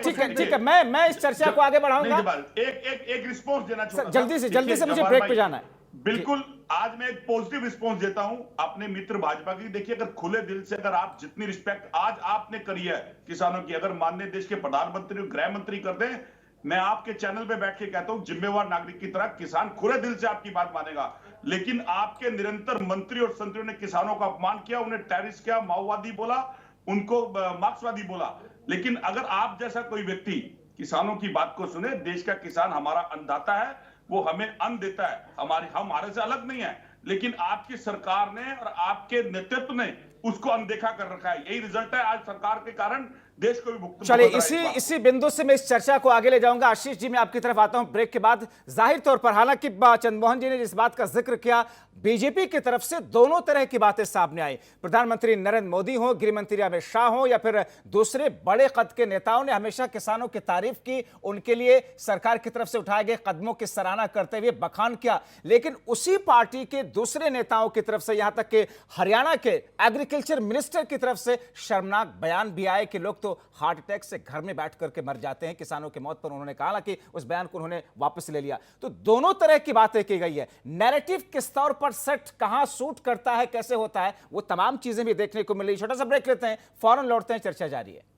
ठीक है, मैं इस चर्चा को आगे बढ़ाऊंगा। एक रिस्पॉन्स देना चाहूंगा, जल्दी से मुझे ब्रेक पे जाना है। बिल्कुल, आज मैं एक पॉजिटिव रिस्पांस देता हूं अपने मित्र भाजपा की। देखिए, अगर खुले दिल से अगर आप जितनी रिस्पेक्ट आज आपने करी है किसानों की, अगर माननीय देश के प्रधानमंत्री और गृह मंत्री कर दें, मैं आपके चैनल पे बैठ के कहता हूं, जिम्मेवार नागरिक की तरह किसान खुले दिल से आपकी बात मानेगा। लेकिन आपके निरंतर मंत्री और संतरियों ने किसानों का अपमान किया, उन्हें टेररिस्ट किया, माओवादी बोला, उनको मार्क्सवादी बोला। लेकिन अगर आप जैसा कोई व्यक्ति किसानों की बात को सुने, देश का किसान हमारा अन्नदाता है, वो हमें अन्न देता है, हमारे से अलग नहीं है, लेकिन आपकी सरकार ने और आपके नेतृत्व ने उसको अनदेखा कर रखा है। यही रिजल्ट है आज सरकार के कारण देश को भी भुगतना। चलिए, इसी बिंदु से मैं इस चर्चा को आगे ले जाऊंगा। आशीष जी, मैं आपकी तरफ आता हूं ब्रेक के बाद। जाहिर तौर पर, हालांकि चंद्रमोहन जी ने जिस बात का जिक्र किया, बीजेपी की तरफ से दोनों तरह की बातें सामने आई। प्रधानमंत्री नरेंद्र मोदी हो, गृह मंत्री अमित शाह हो, या फिर दूसरे बड़े कद के नेताओं ने हमेशा किसानों की तारीफ की, उनके लिए सरकार की तरफ से उठाए गए कदमों की सराहना करते हुए बखान किया। लेकिन उसी पार्टी के दूसरे नेताओं की तरफ से, यहां तक कि हरियाणा के एग्रीकल्चर मिनिस्टर की तरफ से शर्मनाक बयान भी आए कि लोग तो हार्ट अटैक से घर में बैठ करके मर जाते हैं किसानों की मौत पर। उन्होंने कहा कि उस बयान को उन्होंने वापस ले लिया। तो दोनों तरह की बातें की गई है। नैरेटिव किस तौर पर सेट कहां सूट करता है, कैसे होता है, वो तमाम चीजें भी देखने को मिल रही। छोटा सा ब्रेक लेते हैं, फौरन लौटते हैं, चर्चा जारी है।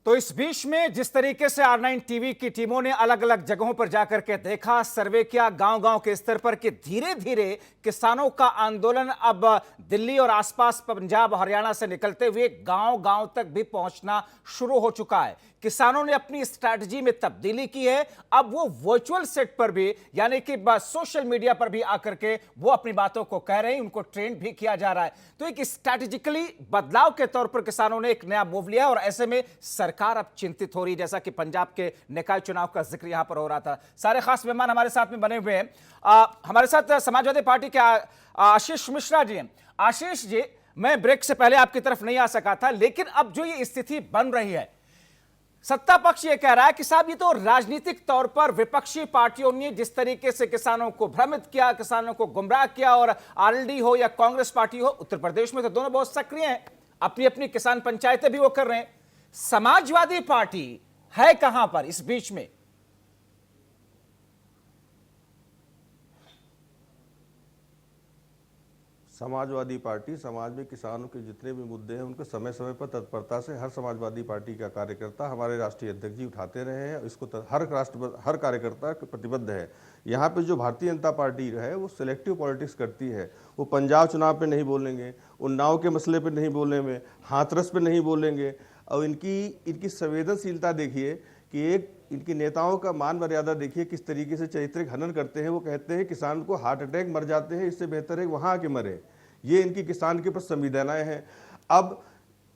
तो इस बीच में जिस तरीके से R9 टीवी की टीमों ने अलग अलग जगहों पर जाकर के देखा, सर्वे किया गांव-गांव के स्तर पर कि धीरे धीरे किसानों का आंदोलन अब दिल्ली और आसपास पंजाब हरियाणा से निकलते हुए गांव-गांव तक भी पहुंचना शुरू हो चुका है। किसानों ने अपनी स्ट्रैटेजी में तब्दीली की है। अब वो वर्चुअल सेट पर भी, यानी कि सोशल मीडिया पर भी आकर के वो अपनी बातों को कह रहे हैं, उनको ट्रेंड भी किया जा रहा है। तो एक स्ट्रैटेजिकली बदलाव के तौर पर किसानों ने एक नया मूव लिया और ऐसे में सरकार अब चिंतित हो रही, जैसा कि पंजाब के निकाय चुनाव का जिक्र यहां पर हो रहा था। सारे खास मेहमान हमारे साथ में बने हुए हैं। हमारे साथ समाजवादी पार्टी के आशीष मिश्रा जी हैं। आशीष जी, मैं ब्रेक से पहले आपकी तरफ नहीं आ सका था, लेकिन अब जो ये स्थिति बन रही है, सत्ता पक्ष ये कह रहा है कि साहब ये तो राजनीतिक तौर पर विपक्षी पार्टियों ने जिस तरीके से किसानों को भ्रमित किया, किसानों को गुमराह किया, और आरएलडी हो या कांग्रेस पार्टी हो, उत्तर प्रदेश में तो दोनों बहुत सक्रिय हैं, अपनी अपनी किसान पंचायतें भी वो कर रहे हैं। समाजवादी पार्टी है कहां पर इस बीच में? समाजवादी पार्टी समाज में किसानों के जितने भी मुद्दे हैं उनको समय समय पर तत्परता से हर समाजवादी पार्टी का कार्यकर्ता, हमारे राष्ट्रीय अध्यक्ष जी उठाते रहे हैं। इसको हर कार्यकर्ता प्रतिबद्ध है। यहाँ पे जो भारतीय जनता पार्टी है वो सिलेक्टिव पॉलिटिक्स करती है। वो पंजाब चुनाव पे नहीं बोलेंगे, उन्नाव के मसले पे नहीं बोलेंगे, हाथरस पे नहीं बोलेंगे। और इनकी संवेदनशीलता देखिए कि एक इनके नेताओं का मान मर्यादा देखिए किस तरीके से चारित्रिक हनन करते हैं। वो कहते हैं किसान को हार्ट अटैक मर जाते हैं, इससे बेहतर है वहां आके मरे। ये इनकी किसान के प्रति संवेदनाएं हैं। अब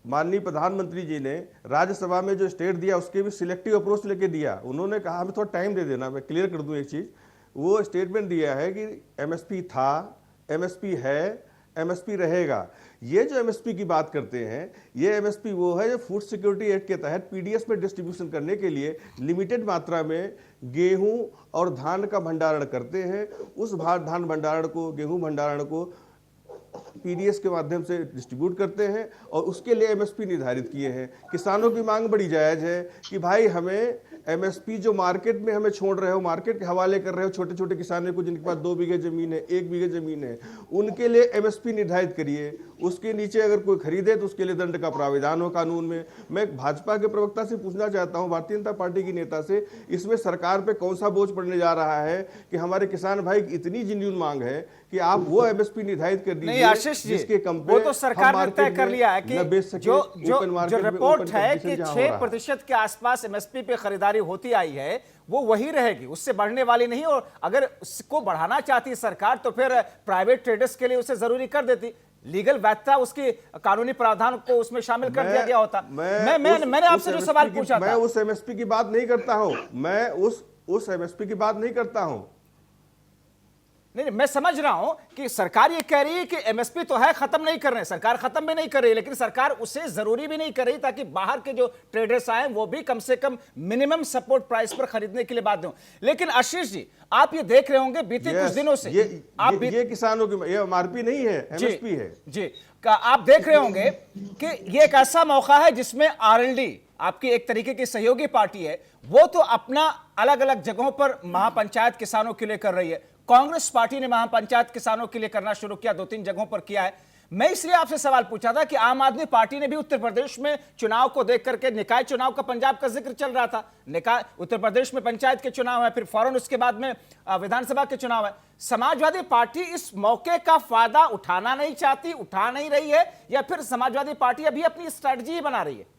माननीय प्रधानमंत्री जी ने राज्यसभा में जो स्टेट दिया उसके भी सिलेक्टिव अप्रोच लेके दिया। उन्होंने कहा हमें थोड़ा टाइम दे देना। मैं क्लियर कर दूं एक चीज, वो स्टेटमेंट दिया है कि एमएसपी था, एमएसपी है, एमएसपी रहेगा। ये जो एमएसपी की बात करते हैं, ये एमएसपी वो है जो फूड सिक्योरिटी एक्ट के तहत पीडीएस में डिस्ट्रीब्यूशन करने के लिए लिमिटेड मात्रा में गेहूं और धान का भंडारण करते हैं। उस धान भंडारण को, गेहूं भंडारण को पीडीएस के माध्यम से डिस्ट्रीब्यूट करते हैं और उसके लिए एमएसपी निर्धारित किए हैं। किसानों की मांग बड़ी जायज है कि भाई हमें एमएसपी जो मार्केट में हमें छोड़ रहे हो, मार्केट के हवाले कर रहे हो छोटे छोटे किसानों को जिनके पास 2 बीघे जमीन है, 1 बीघे जमीन है, उनके लिए एमएसपी निर्धारित करिए। उसके नीचे अगर कोई खरीदे तो उसके लिए दंड का प्राविधान हो कानून में। मैं भाजपा के प्रवक्ता से पूछना चाहता हूं, भारतीय जनता पार्टी की नेता से, इसमें सरकार पे कौन सा बोझ पड़ने जा रहा है कि हमारे किसान भाई की इतनी जेन्युइन मांग है कि आप वो एमएसपी निर्धारित कर दीजिए। नहीं आशीष जी, जिसके वो तो सरकार ने तय कर लिया है कि जो रिपोर्ट है कि 6% के आसपास एमएसपी पे खरीदारी होती आई है वो वही रहेगी, उससे बढ़ने वाली नहीं। और अगर उसको बढ़ाना चाहती सरकार तो फिर प्राइवेट ट्रेडर्स के लिए उसे जरूरी कर देती, लीगल वैधता उसकी कानूनी प्रावधान को उसमें शामिल कर दिया गया होता। मैंने आपसे जो सवाल पूछा मैं उस एमएसपी की बात नहीं करता हूं, मैं उस एमएसपी की बात नहीं करता हूं। नहीं, मैं समझ रहा हूं कि सरकार ये कह रही है कि एमएसपी तो है, खत्म नहीं कर रहे हैं, सरकार खत्म भी नहीं कर रही है, लेकिन सरकार उसे जरूरी भी नहीं कर रही ताकि बाहर के जो ट्रेडर्स आए वो भी कम से कम मिनिमम सपोर्ट प्राइस पर खरीदने के लिए बाध्य हो। लेकिन आशीष जी, आप ये देख रहे होंगे बीते कुछ दिनों से ये किसानों की ये एमआरपी नहीं है, एमएसपी है जी। आप देख रहे होंगे कि ये एक ऐसा मौका है जिसमें आरएलडी आपकी एक तरीके की सहयोगी पार्टी है, वो तो अपना अलग अलग जगहों पर महापंचायत किसानों के लिए कर रही है। कांग्रेस पार्टी ने महापंचायत किसानों के लिए करना शुरू किया, 2-3 जगहों पर किया है। मैं इसलिए आपसे सवाल पूछा था कि आम आदमी पार्टी ने भी उत्तर प्रदेश में चुनाव को देख करके, निकाय चुनाव का पंजाब का जिक्र चल रहा था, निकाय उत्तर प्रदेश में पंचायत के चुनाव है, फिर फौरन उसके बाद में विधानसभा के चुनाव है। समाजवादी पार्टी इस मौके का फायदा उठाना नहीं चाहती, उठा नहीं रही है, या फिर समाजवादी पार्टी अभी अपनी स्ट्रैटेजी बना रही है?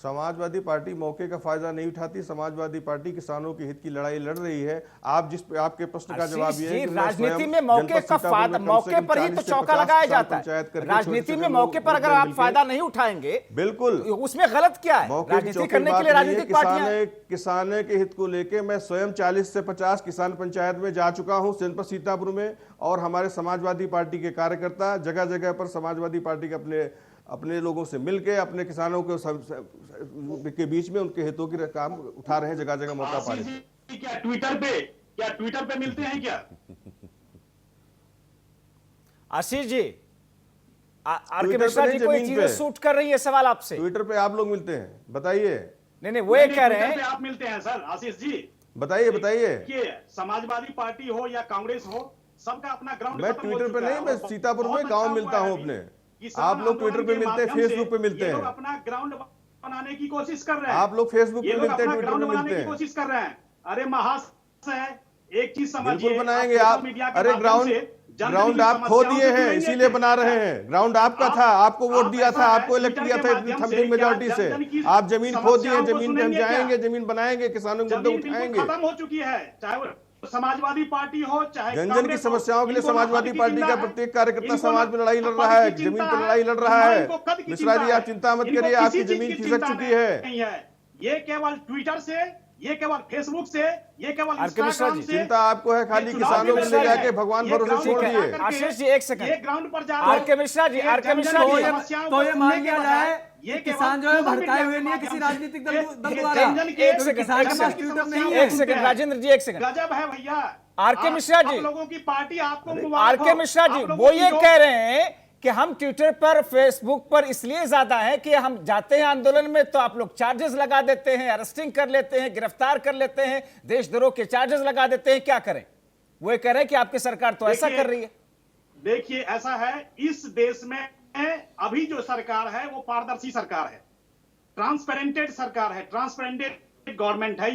समाजवादी पार्टी मौके का फायदा नहीं उठाती। समाजवादी पार्टी किसानों के हित की लड़ाई लड़ रही है। आपके प्रश्न का जवाब ये है कि राजनीति में मौके का फायदा, मौके पर ही तो चौका लगाया जाता है। राजनीति में मौके पर अगर आप फायदा नहीं उठाएंगे, बिल्कुल उसमें गलत क्या है? राजनीति करने के लिए राजनीतिक पार्टियां, किसानों के हित को लेकर मैं स्वयं 40 से 50 किसान पंचायत में जा चुका हूं जनपद सीतापुर में, और हमारे समाजवादी पार्टी के कार्यकर्ता जगह जगह पर समाजवादी पार्टी के अपने लोगों से मिलके अपने किसानों के बीच में उनके हितों की काम उठा रहे हैं जगह जगह मौका पा रहे हैं। क्या ट्विटर पे मिलते हैं क्या? आशीष जी, आरके मिश्रा जी कोई चीजें सूट कर रही है? सवाल आपसे, ट्विटर पे आप लोग मिलते हैं, बताइए। नहीं, वो ये कह रहे हैं आप मिलते हैं सर। आशीष जी बताइए। समाजवादी पार्टी हो या कांग्रेस हो, सबका अपना ग्राउंड। मैं ट्विटर पे नहीं, मैं सीतापुर में गांव मिलता हूं अपने। आप लोग ट्विटर पे मिलते हैं, फेसबुक पे मिलते हैं। अपना ग्राउंड बनाने की कोशिश कर रहे हैं। आप लोग फेसबुक पे मिलते हैं, ट्विटर पे मिलते हैं, कोशिश कर रहे हैं। अरे महाशय, एक चीज समझिए, बिल्कुल बनाएंगे आप। अरे ग्राउंड आप खो दिए हैं, इसीलिए बना रहे हैं। ग्राउंड आपका था, आपको वोट दिया था, आपको इलेक्ट किया था इतनी थम्पिंग मेजॉरिटी से। आप जमीन खो दिए, जमीन पे हम जाएंगे, जमीन बनाएंगे, किसानों के मुद्दे उठाएंगे। खत्म हो चुकी है, चाहे वो समाजवादी पार्टी हो चाहे जन की समस्याओं के लिए समाजवादी पार्टी का प्रत्येक कार्यकर्ता समाज में लड़ाई लड़ रहा है, जमीन पर लड़ाई लड़ रहा है। मिश्रा जी, आप चिंता मत करिए, आपकी जमीन खिसक चुकी है। ये केवल ट्विटर से, ये केवल फेसबुक से, ये केवल इंस्टाग्राम से चिंता आपको है, खाली किसानों को ले जाके भगवान भरोसे छोड़ दिए। आशीष जी, एक सेकंड, ये ग्राउंड पर जा आरके मिश्रा जी, तो ये मान लिया जाए ये किसान जो है भड़काए हुए नहीं है किसी राजनीतिक दल द्वारा। एक सेकंड, किसान के पास ट्विटर नहीं है। एक सेकंड राजेंद्र जी, एक सेकंड। गजब है भैया। आरके मिश्रा जी, लोगों की पार्टी आपको, आरके मिश्रा जी वो ये कह रहे हैं कि हम ट्विटर पर, फेसबुक पर इसलिए ज्यादा है कि हम जाते हैं आंदोलन में तो आप लोग चार्जेस लगा देते हैं, अरेस्टिंग कर लेते हैं, गिरफ्तार कर लेते हैं, देशद्रोह के चार्जेस लगा देते हैं, क्या करें? वो कह रहे हैं कि आपकी सरकार तो ऐसा कर रही है। देखिए, ऐसा है, इस देश में अभी जो सरकार है वो पारदर्शी सरकार है, ट्रांसपेरेंटेड सरकार है, ट्रांसपेरेंटेड गवर्नमेंट है।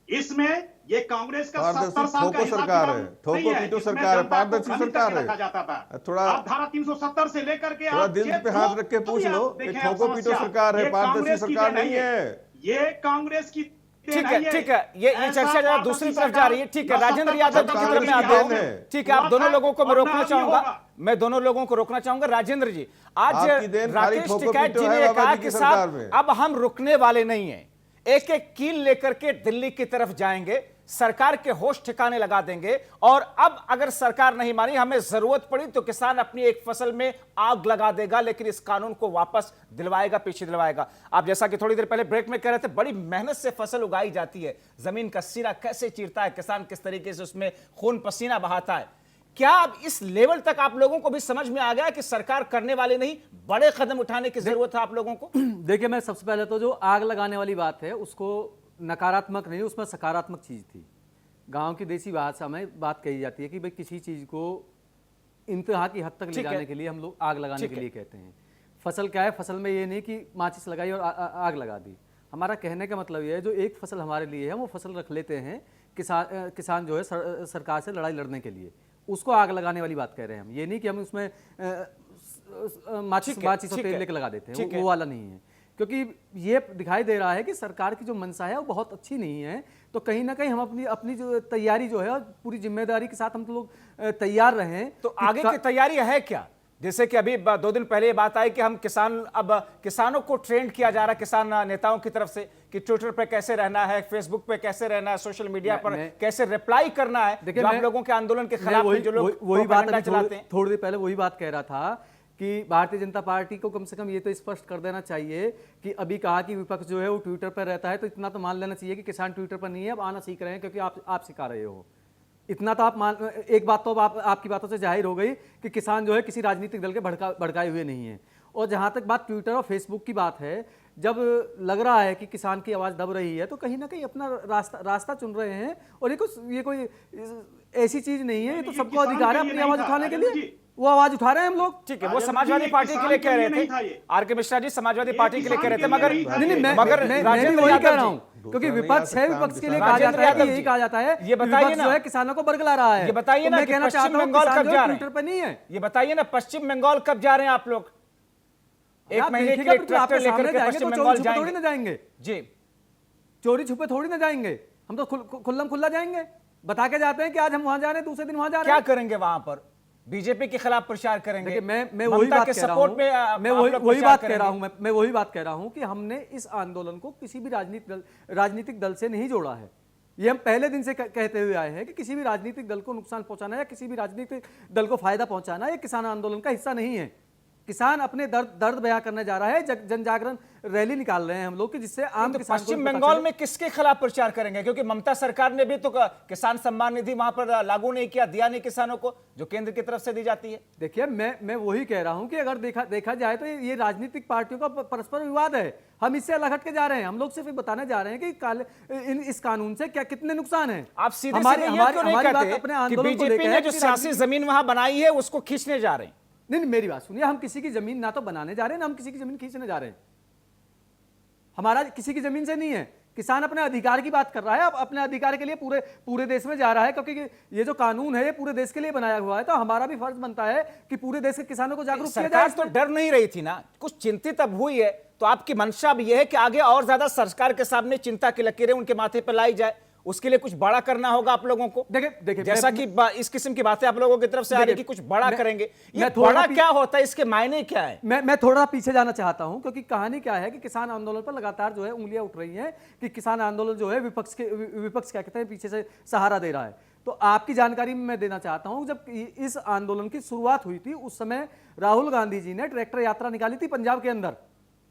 इसमें ये कांग्रेस का पारदर्शी 70 साल का ठोको हिसाब सरकार किताब है, नहीं ठोको पीटो इसमें सरकार है, जनता को पारदर्शी खरीद सरकार करके है। रखा जाता था। थोड़ा आप धारा 370 से लेकर के थोड़ा आप दिल पे हाथ रख के पूछ लो कि ठोको पीटो सरकार है, पारदर्शी सरकार नहीं है। ये कांग्रेस की ठीक है, ठीक है, ये चर्चा जरा दूसरी तरफ जा रही है। ठीक है, राजेंद्र यादव जी की तरफ मैं आता हूं। ठीक है, आप दोनों लोगों को मैं रोकना चाहूंगा, मैं दोनों लोगों को रोकना चाहूंगा। राजेंद्र जी, आज आपकी देन खाली राकेश ठोको टिकैत पीटो जी है ने बाबा कहा जी कि की सरकार साहब में। अब हम रुकने वाले नहीं हैं, एक एक कील लेकर के दिल्ली की तरफ जाएंगे, सरकार के होश ठिकाने लगा देंगे, और अब अगर सरकार नहीं मानी, हमें जरूरत पड़ी तो किसान अपनी एक फसल में आग लगा देगा, लेकिन इस कानून को वापस दिलवाएगा, पीछे दिलवाएगा। आप जैसा कि थोड़ी देर पहले ब्रेक में कह रहे थे, बड़ी मेहनत से फसल उगाई जाती है, जमीन का सीरा कैसे चीरता है किसान, किस तरीके से उसमें खून पसीना बहाता है। क्या अब इस लेवल तक आप लोगों को भी समझ में आ गया कि सरकार करने वाली नहीं, बड़े कदम उठाने की जरूरत है आप लोगों को? देखिए, मैं सबसे पहले तो जो आग लगाने वाली बात है उसको नकारात्मक नहीं, उसमें सकारात्मक चीज़ थी। गांव की देसी भाषा में बात कही जाती है कि भाई किसी चीज़ को इंतहा की हद तक ले जाने के लिए हम लोग आग लगाने के लिए कहते हैं। फसल क्या है, फसल में ये नहीं कि माचिस लगाई और आग लगा दी। हमारा कहने का मतलब ये है, जो एक फसल हमारे लिए है वो फसल रख लेते हैं किसान जो है सरकार से लड़ाई लड़ने के लिए, उसको आग लगाने वाली बात कह रहे हैं हम। ये नहीं कि हम उसमें माचिस और तेल लेके लगा देते हैं, वो वाला नहीं है। क्योंकि ये दिखाई दे रहा है कि सरकार की जो मंशा है वो बहुत अच्छी नहीं है, तो कहीं ना कहीं हम अपनी जो तैयारी जो है पूरी जिम्मेदारी के साथ हम लोग तैयार रहें। तो आगे की तैयारी है क्या? जैसे कि अभी 2 दिन पहले ये बात आई कि हम किसानों को ट्रेंड किया जा रहा है किसान नेताओं की तरफ से कि ट्विटर पे कैसे रहना है, फेसबुक पे कैसे रहना है, सोशल मीडिया पर कैसे रिप्लाई करना है, जो आप लोगों के आंदोलन के खिलाफ जो लोग वही बात चलाते हैं। थोड़ी देर पहले वही बात कह रहा था कि भारतीय जनता पार्टी को कम से कम ये तो स्पष्ट कर देना चाहिए कि अभी कहा कि विपक्ष जो है वो ट्विटर पर रहता है, तो इतना तो मान लेना चाहिए कि किसान ट्विटर पर नहीं है, अब आना सीख रहे हैं क्योंकि आप सिखा रहे हो। इतना तो आप एक बात तो आपकी बातों से जाहिर हो गई कि किसान जो है किसी राजनीतिक दल के भड़काए हुए नहीं है। और जहाँ तक बात ट्विटर और फेसबुक की बात है, जब लग रहा है कि किसान की आवाज़ दब रही है तो कहीं ना कहीं अपना रास्ता चुन रहे हैं। और ये कोई ऐसी चीज़ नहीं है, ये तो सबको अधिकार है अपनी आवाज़ उठाने के लिए, वो आवाज उठा रहे हैं हम लोग। ठीक है, वो समाजवादी पार्टी के लिए कह रहे थे, आर.के. मिश्रा जी समाजवादी पार्टी के लिए कह रहे थे, मगर मैं वही कह रहा हूँ क्योंकि विपक्ष है, विपक्ष के लिए कहा जाता है कि यही कहा जाता है, ये बताइए ना, जो है किसानों को बरगला रहा है। ये बताइए ना, कहना चाहता हूँ बंगाल कब जा रहे ट्विटर पर नहीं है। ये बताइए ना, पश्चिम बंगाल कब जा रहे हैं आप लोग? एक महीने के लिए ट्रैक्टर लेकर के पश्चिम बंगाल थोड़ी ना जाएंगे जी, चोरी छुपे थोड़ी ना जाएंगे, हम तो खुल्लम खुल्ला जाएंगे, बता के जाते हैं कि आज हम वहां जा रहे हैं, दूसरे दिन वहां जा रहे हैं। क्या करेंगे वहां पर? बीजेपी के खिलाफ प्रचार करेंगे? मैं वही बात कह रहा हूं, मैं वही बात कह रहा हूं कि हमने इस आंदोलन को किसी भी राजनीतिक दल से नहीं जोड़ा है। ये हम पहले दिन से कहते हुए आए हैं कि किसी भी राजनीतिक दल को नुकसान पहुंचाना या किसी भी राजनीतिक दल को फायदा पहुंचाना ये किसान आंदोलन का हिस्सा नहीं है। किसान अपने दर्द बयां करने जा रहा है, जन जागरण रैली निकाल रहे हैं हम लोग कि जिससे आम किसान। पश्चिम बंगाल में किसके खिलाफ प्रचार करेंगे? क्योंकि ममता सरकार ने भी तो किसान सम्मान निधि वहां पर लागू नहीं किया, दिया नहीं किसानों को, जो केंद्र की तरफ से दी जाती है। देखिए, मैं वही कह रहा हूं कि अगर देखा जाए तो ये राजनीतिक पार्टियों का परस्पर विवाद है, हम इससे अलग हट के जा रहे हैं। हम लोग सिर्फ बताने जा रहे हैं कि इस कानून से क्या कितने नुकसान है। आप सीधे अपने आंदोलन को लेकर जो सियासी जमीन वहां बनाई है उसको खींचने जा रहे हैं। नहीं, मेरी बात सुनिए, हम किसी की जमीन ना तो बनाने जा रहे हैं ना हम किसी की जमीन खींचने जा रहे हैं। हमारा किसी की जमीन से नहीं है। किसान अपने अधिकार की बात कर रहा है, अब अपने अधिकार के लिए पूरे देश में जा रहा है, क्योंकि ये जो कानून है ये पूरे देश के लिए बनाया हुआ है, तो हमारा भी फर्ज बनता है कि पूरे देश के किसानों को जागरूक किया जाए। तो डर नहीं रही थी ना, कुछ चिंतित अब हुई है, तो आपकी मंशा भी यह है कि आगे और ज्यादा सरकार के सामने चिंता की लकीरें उनके माथे पर लाई जाए, उसके लिए कुछ बड़ा करना होगा आप लोगों को। देखिए जैसा कि इस किस्म की बातें आप लोगों की तरफ से आ रही कि कुछ बड़ा करेंगे, ये बड़ा क्या होता है, इसके मायने क्या है? मैं थोड़ा पीछे जाना चाहता हूं, क्योंकि कहानी क्या है कि किसान आंदोलन पर लगातार जो है उंगलियां उठ रही हैं कि किसान आंदोलन जो है विपक्ष क्या कहते हैं पीछे से सहारा दे रहा है। तो आपकी जानकारी में मैं देना चाहता हूं, जब इस आंदोलन की शुरुआत हुई थी उस समय राहुल गांधी जी ने ट्रैक्टर यात्रा निकाली थी पंजाब के अंदर,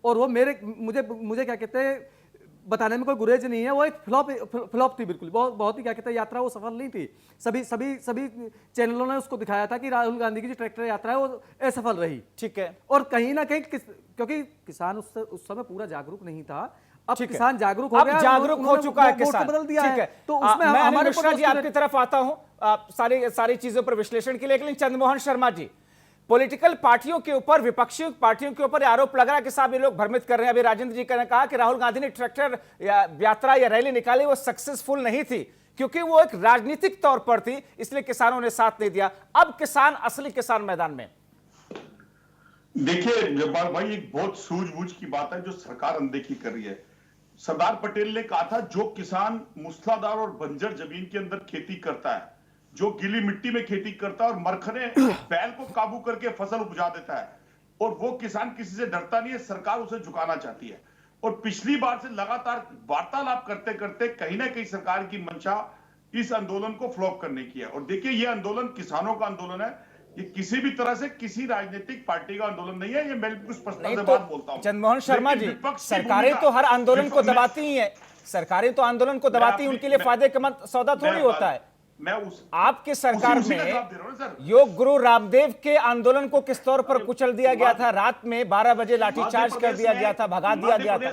और वो मुझे क्या कहते हैं बताने में कोई गुरेज नहीं है, वो एक फ्लॉप थी बिल्कुल, बहुत ही क्या कहते हैं यात्रा वो सफल नहीं थी। सभी चैनलों ने उसको दिखाया था कि राहुल गांधी की जो ट्रैक्टर यात्रा है वो असफल रही। ठीक है, और कहीं ना कहीं क्योंकि किसान उस समय पूरा जागरूक नहीं था, अब किसान जागरूक हो गया, जागरूक हो चुका है किसान, बदल दिया है। तो उसमें हमारे मिश्रा जी आपकी तरफ आता हूं सारी चीजों पर विश्लेषण के लिए। लेकिन चंद्रमोहन शर्मा जी, पॉलिटिकल पार्टियों के ऊपर, विपक्षी पार्टियों के ऊपर आरोप लग रहा है कि साहब ये लोग भ्रमित कर रहे हैं। अभी राजेंद्र जी ने कहा कि राहुल गांधी ने ट्रैक्टर यात्रा या रैली निकाली, वो सक्सेसफुल नहीं थी क्योंकि वो एक राजनीतिक तौर पर थी, इसलिए किसानों ने साथ नहीं दिया। अब किसान, असली किसान मैदान में। देखिए जब्बार भाई, एक बहुत सूझबूझ की बात है जो सरकार अनदेखी कर रही है। सरदार पटेल ने कहा था जो किसान मूसलाधार और बंजर जमीन के अंदर खेती करता है, जो गीली मिट्टी में खेती करता है और मरखने बैल को काबू करके फसल उपजा देता है, और वो किसान किसी से डरता नहीं है, सरकार उसे झुकाना चाहती है। और पिछली बार से लगातार वार्तालाप करते करते कहीं ना कहीं सरकार की मंशा इस आंदोलन को फ्लॉप करने की है। और देखिए ये आंदोलन किसानों का आंदोलन है, ये किसी भी तरह से किसी राजनीतिक पार्टी का आंदोलन नहीं है। ये मैं बिल्कुल स्पष्टता से बात बोलता हूं। चंद्रमोहन शर्मा जी, सरकारें तो हर आंदोलन को दबाती ही है, सरकारें तो आंदोलन को दबाती हैं, उनके लिए फायदे का सौदा थोड़ी होता है। आपकी सरकार में योग गुरु रामदेव के आंदोलन को किस तौर पर कुचल दिया गया था? रात में 12 बजे लाठीचार्ज कर दिया गया था, भगा दिया गया था।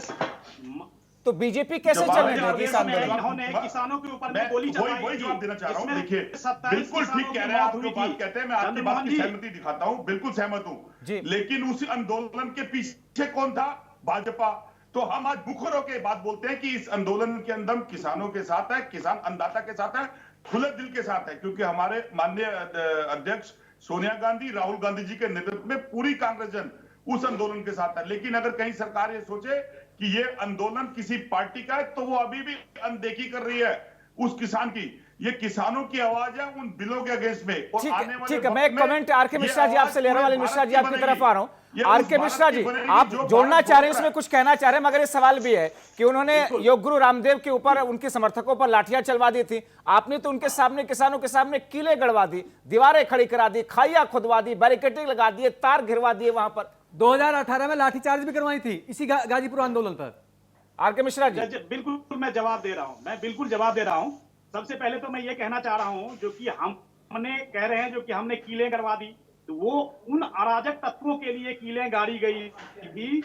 तो बीजेपी कैसे चलने देगी इस आंदोलन? इन्होंने किसानों के ऊपर में गोली चलाई। वही जवाब देना चाह रहा हूं। देखिए बिल्कुल ठीक कह रहे हैं आप, जो बात कहते हैं मैं आपकी बात की सहमति दिखाता हूं, बिल्कुल सहमत हूं। लेकिन उस आंदोलन के पीछे कौन था? भाजपा। तो हम आज मुखर होकर बात बोलते हैं कि इस आंदोलन के अंदर किसानों के साथ है, किसान अन्नदाता के साथ है, खुले दिल के साथ है, क्योंकि हमारे माननीय अध्यक्ष सोनिया गांधी, राहुल गांधी जी के नेतृत्व में पूरी कांग्रेस जन उस आंदोलन के साथ है। लेकिन अगर कहीं सरकार ये सोचे कि ये आंदोलन किसी पार्टी का है, तो वो अभी भी अनदेखी कर रही है उस किसान की। ये किसानों की आवाज है उन बिलों के अगेंस्ट में। ठीक है, मैं एक कमेंट आर के मिश्रा जी आपसे ले रहा हूं। मिश्रा जी आपकी तरफ आ रहा हूं। आर के मिश्रा जी, आप जोड़ना चाह रहे हैं, इसमें कुछ कहना चाह रहे हैं, मगर ये सवाल भी है कि उन्होंने योग गुरु रामदेव के ऊपर, उनके समर्थकों पर लाठियां चलवा दी थी। आपने तो उनके सामने, किसानों के सामने किले गड़वा दी, दीवारें खड़ी करा दी, खाइया खुदवा दी, बैरिकेडिंग लगा दिए, तार घिरवा दिए। वहां पर 2018 में लाठीचार्ज भी करवाई थी इसी गाजीपुर आंदोलन पर। आर के मिश्रा जी, बिल्कुल मैं जवाब दे रहा हूं, मैं बिल्कुल जवाब दे रहा हूं। सबसे पहले तो मैं ये कहना चाह रहा हूं, जो कि हमने कह रहे हैं, जो कि हमने कीलें करवा दी, तो वो उन अराजक तत्वों के लिए कीलें गाड़ी गई थी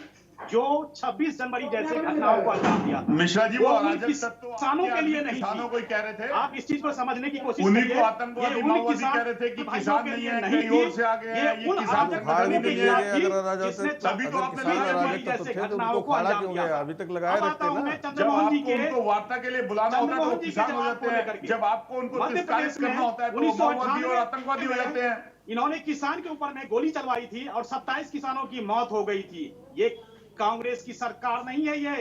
जो 26 जनवरी जैसे घटनाओं को अंजाम दिया था। मिश्रा जी, वो अराजक किसानों के लिए नहीं, किसानों को कह रहे थे। आप इस चीज को समझने की कोशिश उन्हीं को आतंकवादी माओवादी कह रहे थे कि किसान नहीं है, कहीं और से आ गए हैं, ये किसान तभी तो आपने अभी तक लगाए रखते हैं ना। जब आपको उनको वार्ता के लिए बुलाना होता है तो किसान हो जाते हैं, जब आपको उनको तिरस्कृत करना होता है तो माओवादी और आतंकवादी हो जाते हैं। इन्होंने किसान के ऊपर में गोली चलवाई थी और 27 किसानों की मौत हो गई थी। ये कांग्रेस की सरकार नहीं है,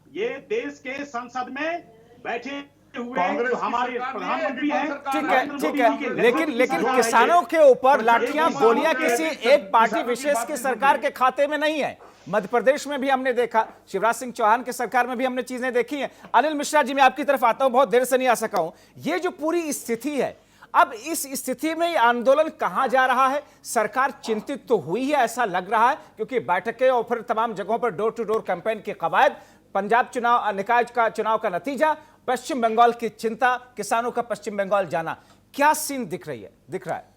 ये देश के संसद में बैठे हुए हमारे प्रधानमंत्री हैं। ठीक है, लेकिन किसानों के ऊपर लाठियां, गोलियां किसी एक पार्टी विशेष की सरकार के खाते में नहीं है। मध्य प्रदेश में भी हमने देखा, शिवराज सिंह चौहान की सरकार में भी हमने चीजें देखी हैं। अनिल मिश्रा जी, मैं आपकी तरफ आता हूं, बहुत देर से नहीं आ सका हूं। ये जो पूरी स्थिति है, अब इस स्थिति में आंदोलन कहां जा रहा है? सरकार चिंतित तो हुई है, ऐसा लग रहा है, क्योंकि बैठकें और फिर तमाम जगहों पर डोर टू डोर कैंपेन की कवायद, पंजाब चुनाव, निकाय का चुनाव का नतीजा, पश्चिम बंगाल की चिंता, किसानों का पश्चिम बंगाल जाना, क्या सीन दिख रहा है?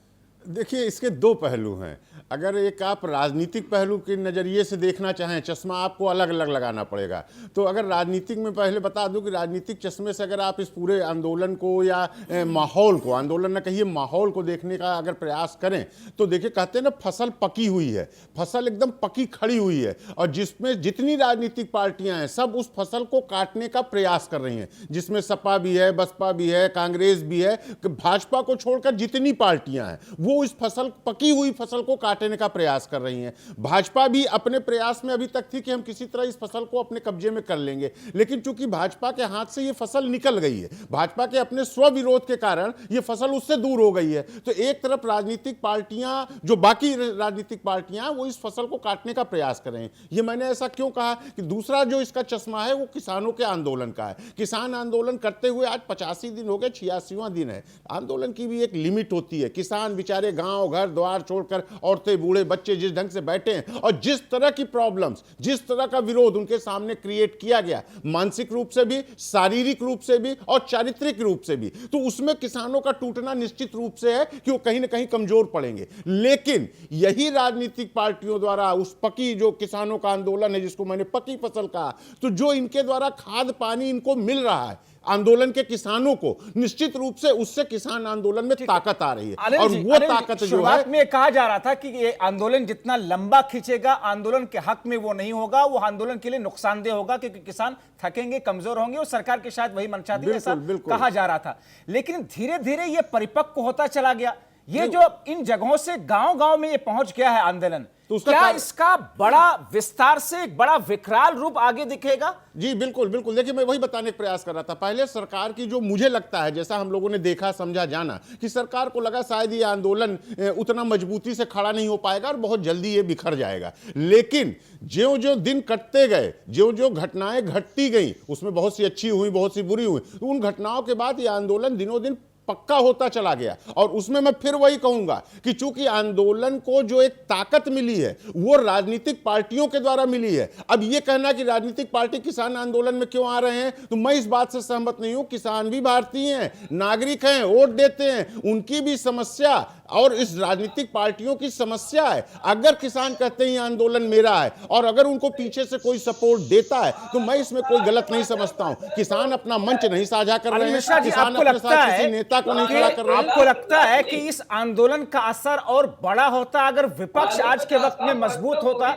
देखिए, इसके दो पहलू हैं। अगर एक आप राजनीतिक पहलू के नज़रिए से देखना चाहें, चश्मा आपको अलग अलग लगाना पड़ेगा। तो अगर राजनीतिक में पहले बता दूं कि राजनीतिक चश्मे से अगर आप इस पूरे आंदोलन को या माहौल को, आंदोलन न कहिए, माहौल को देखने का अगर प्रयास करें तो देखिए, कहते हैं ना, फसल पकी हुई है, फसल एकदम पकी खड़ी हुई है, और जिसमें जितनी राजनीतिक पार्टियां हैं सब उस फसल को काटने का प्रयास कर रही हैं, जिसमें सपा भी है, बसपा भी है, कांग्रेस भी है, भाजपा को छोड़कर जितनी पार्टियां हैं वो इस फसल, पकी हुई फसल को काटने का प्रयास कर रही हैं। भाजपा भी अपने प्रयास में अभी तक थी कि हम किसी तरह इस फसल को अपने कब्जे में कर लेंगे, लेकिन चूंकि भाजपा के हाथ से ये फसल निकल गई है, भाजपा के अपने स्वविरोध के कारण ये फसल उससे दूर हो गई है, तो एक तरफ राजनीतिक पार्टियां, जो बाकी राजनीतिक पार्टियां, वो इस फसल को काटने का प्रयास कर रहे हैं। ये मैंने ऐसा क्यों कहा कि दूसरा जो इसका चश्मा है वो किसानों के आंदोलन का है। किसान आंदोलन करते हुए आज 85 दिन हो गए, 86वां दिन है। आंदोलन की भी एक लिमिट होती है। किसान बेचारे गांव घर द्वार छोड़कर, औरतें बूढ़े बच्चे जिस ढंग से बैठे हैं, और जिस तरह की प्रॉब्लम्स, जिस तरह का विरोध उनके सामने क्रिएट किया गया, मानसिक रूप से भी, शारीरिक रूप से भी और चारित्रिक रूप से भी, तो उसमें किसानों का टूटना निश्चित रूप से है कि वो कहीं ना कहीं कमजोर पड़ेंगे। लेकिन यही राजनीतिक पार्टियों द्वारा उस पकी, जो किसानों का आंदोलन है जिसको मैंने पकी फसल कहा, तो जो इनके द्वारा खाद पानी इनको मिल रहा है आंदोलन के किसानों को, निश्चित रूप से उससे किसान आंदोलन में ताकत आ रही है, और वो ताकत जो है, शुरुआत में कहा जा रहा था कि ये आंदोलन जितना लंबा खींचेगा आंदोलन के हक में वो नहीं होगा, वो आंदोलन के लिए नुकसानदेह होगा क्योंकि किसान थकेंगे, कमजोर होंगे और सरकार के शायद वही मंशा थी, ऐसा कहा जा रहा था। लेकिन धीरे धीरे ये परिपक्व होता चला गया। ये जो इन जगहों से गांव गांव में ये पहुंच गया है आंदोलन, तो उसका क्या इसका बड़ा विस्तार से एक बड़ा विकराल रूप आगे दिखेगा? जी बिल्कुल बिल्कुल। देखिए, मैं वही बताने का प्रयास कर रहा था। पहले सरकार की जो मुझे लगता है, जैसा हम लोगों ने देखा समझा जाना, कि सरकार को लगा शायद ये आंदोलन उतना मजबूती से खड़ा नहीं हो पाएगा और बहुत जल्दी ये बिखर जाएगा। लेकिन ज्यों ज्यों दिन कटते गए, ज्यों ज्यों घटनाएं घटती गई, उसमें बहुत सी अच्छी हुई, बहुत सी बुरी हुई, तो उन घटनाओं के बाद ये आंदोलन दिनों दिन पक्का होता चला गया। और उसमें मैं फिर वही कहूंगा कि चूंकि आंदोलन को जो एक ताकत मिली है वो राजनीतिक पार्टियों के द्वारा मिली है। अब ये कहना कि राजनीतिक पार्टी किसान आंदोलन में क्यों आ रहे हैं, तो मैं इस बात से सहमत नहीं हूं। किसान भी भारतीय हैं, नागरिक हैं, वोट देते हैं, उनकी भी समस्या और इस राजनीतिक पार्टियों की समस्या है। अगर किसान कहते हैं आंदोलन मेरा है और अगर उनको पीछे से कोई सपोर्ट देता है तो मैं इसमें कोई गलत नहीं समझता हूं। किसान अपना मंच नहीं साझा कर रहे हैं, किसान अपने साथ किसी नेता को नहीं खड़ा कर रहे हैं। आपको लगता है कि इस आंदोलन का असर और बड़ा होता अगर विपक्ष आज के वक्त में मजबूत होता?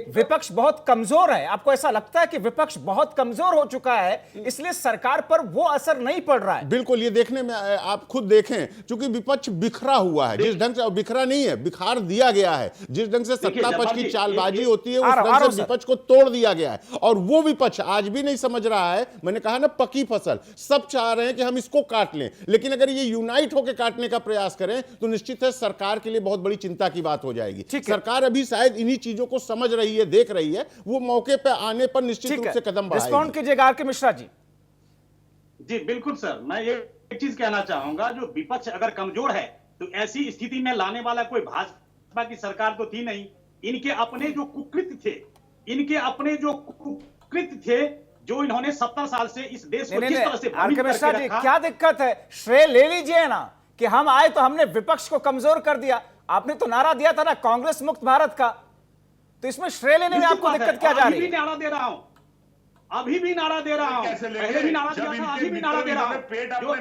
विपक्ष बहुत कमजोर है, आपको ऐसा लगता है कि विपक्ष बहुत कमजोर हो चुका है इसलिए सरकार पर वो असर नहीं पड़ रहा है? बिल्कुल, ये देखने में आप खुद देखें, क्योंकि विपक्ष बिखरा हुआ है। जिस ढंग से, बिखरा नहीं है, बिखार दिया गया है। जिस ढंग से सत्ता पक्ष की चालबाजी होती है उस ढंग से विपक्ष को तोड़ दिया गया है। और वो विपक्ष आज भी नहीं समझ रहा है, मैंने कहा ना पकी फसल, सब चाह रहे हैं कि हम इसको काट लें, लेकिन अगर ये यूनाइट होकर काटने का प्रयास करें तो निश्चित है सरकार के लिए बहुत बड़ी चिंता की बात हो जाएगी। सरकार अभी शायद इन्हीं चीजों को समझ रही है, देख रही है, वो मौके पर आने पर निश्चित रूप से कदम बढ़ाएगी। रिस्पॉन्ड कीजिएगा आर के मिश्रा जी। जी बिल्कुल सर, मैं ये एक चीज कहना चाहूंगा, जो विपक्ष अगर कमजोर है तो ऐसी स्थिति में लाने वाला कोई भाजपा की सरकार तो थी नहीं। इनके अपने जो कुकृत्य थे, जो इन्होंने 70 साल से इस देश को जिस तरह से आर के मिश्रा जी, क्या दिक्कत है? श्रेय ले लीजिए ना कि हम आए तो हमने विपक्ष को कमजोर कर दिया। आपने तो नारा दिया था ना कांग्रेस मुक्त भारत का, तो इसमें श्रेय लेने में आपको दिक्कत क्या जा रही है? अभी भी नारा दे रहा हूं, पहले भी नारा दिया था, अभी भी नारा दे रहा हूं। जो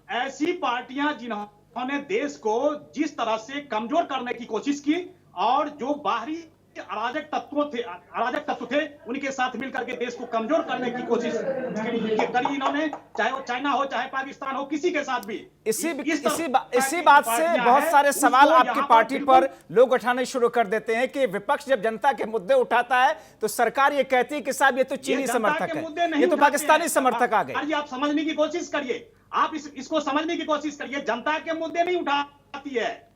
ऐसी पार्टियां जिन्होंने देश को जिस तरह से कमजोर करने की कोशिश की और जो बाहरी अराजक तत्व थे उनके साथ मिलकर के देश को कमजोर करने की कोशिश करी इन्होंने, चाहे वो चाइना हो चाहे पाकिस्तान हो, किसी के साथ भी। इसी बात से बहुत सारे सवाल आपकी पार्टी पर लोग उठाने शुरू कर देते हैं कि विपक्ष जब जनता के मुद्दे उठाता है तो सरकार ये कहती है कि साहब ये तो चीनी समर्थक है, ये तो पाकिस्तानी समर्थक आ गए। आप समझने की कोशिश करिए, आप इसको समझने की कोशिश करिए। जनता के मुद्दे नहीं उठाती है।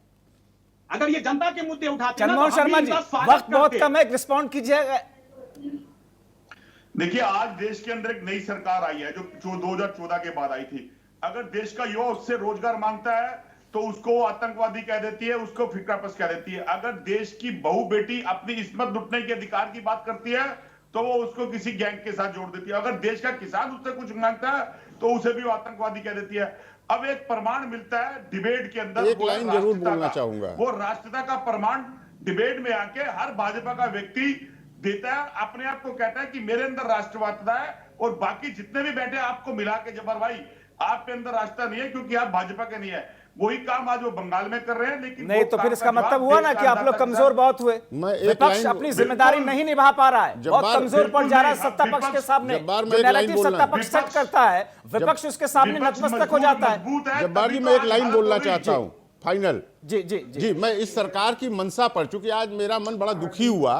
अगर ये जनता के मुद्दे उठाते हैं, चंद्रमोहन शर्मा जी, वक्त बहुत कम है, रिस्पॉन्ड कीजिएगा। देखिए, आज देश के अंदर एक नई सरकार आई है जो 2014 के बाद आई थी। अगर देश का युवा उससे रोजगार मांगता है तो उसको आतंकवादी कह देती है, उसको फिक्रापस कह देती है। अगर देश की बहू बेटी अपनी इस्मत लुटने के अधिकार की बात करती है तो वो उसको किसी गैंग के साथ जोड़ देती है। अगर देश का किसान उससे कुछ मांगता है तो उसे भी वो आतंकवादी कह देती है। अब एक प्रमाण मिलता है डिबेट के अंदर, एक लाइन जरूर बोलना चाहूंगा, वो राष्ट्रता का प्रमाण डिबेट में आके हर भाजपा का व्यक्ति देता है, अपने आप को कहता है कि मेरे अंदर राष्ट्रवादिता है और बाकी जितने भी बैठे आपको मिला के जबर भाई आपके अंदर राष्ट्रता नहीं है क्योंकि आप भाजपा के नहीं है। वही काम आज वो बंगाल में कर रहे हैं, लेकिन नहीं तो फिर इसका मतलब हुआ ना कि आप लोग कमजोर बहुत हुए, विपक्ष अपनी जिम्मेदारी नहीं निभा पा रहा है, बहुत कमजोर पड़ जा रहा है सत्ता पक्ष के सामने। जो नैरेटिव सत्ता पक्ष सेट करता है विपक्ष उसके सामने नतमस्तक हो जाता है। जब्बार जी, मैं एक लाइन बोलना चाहता हूं फाइनल। जी जी जी, मैं इस सरकार की मंशा पर, चूंकि आज मेरा मन बड़ा दुखी हुआ,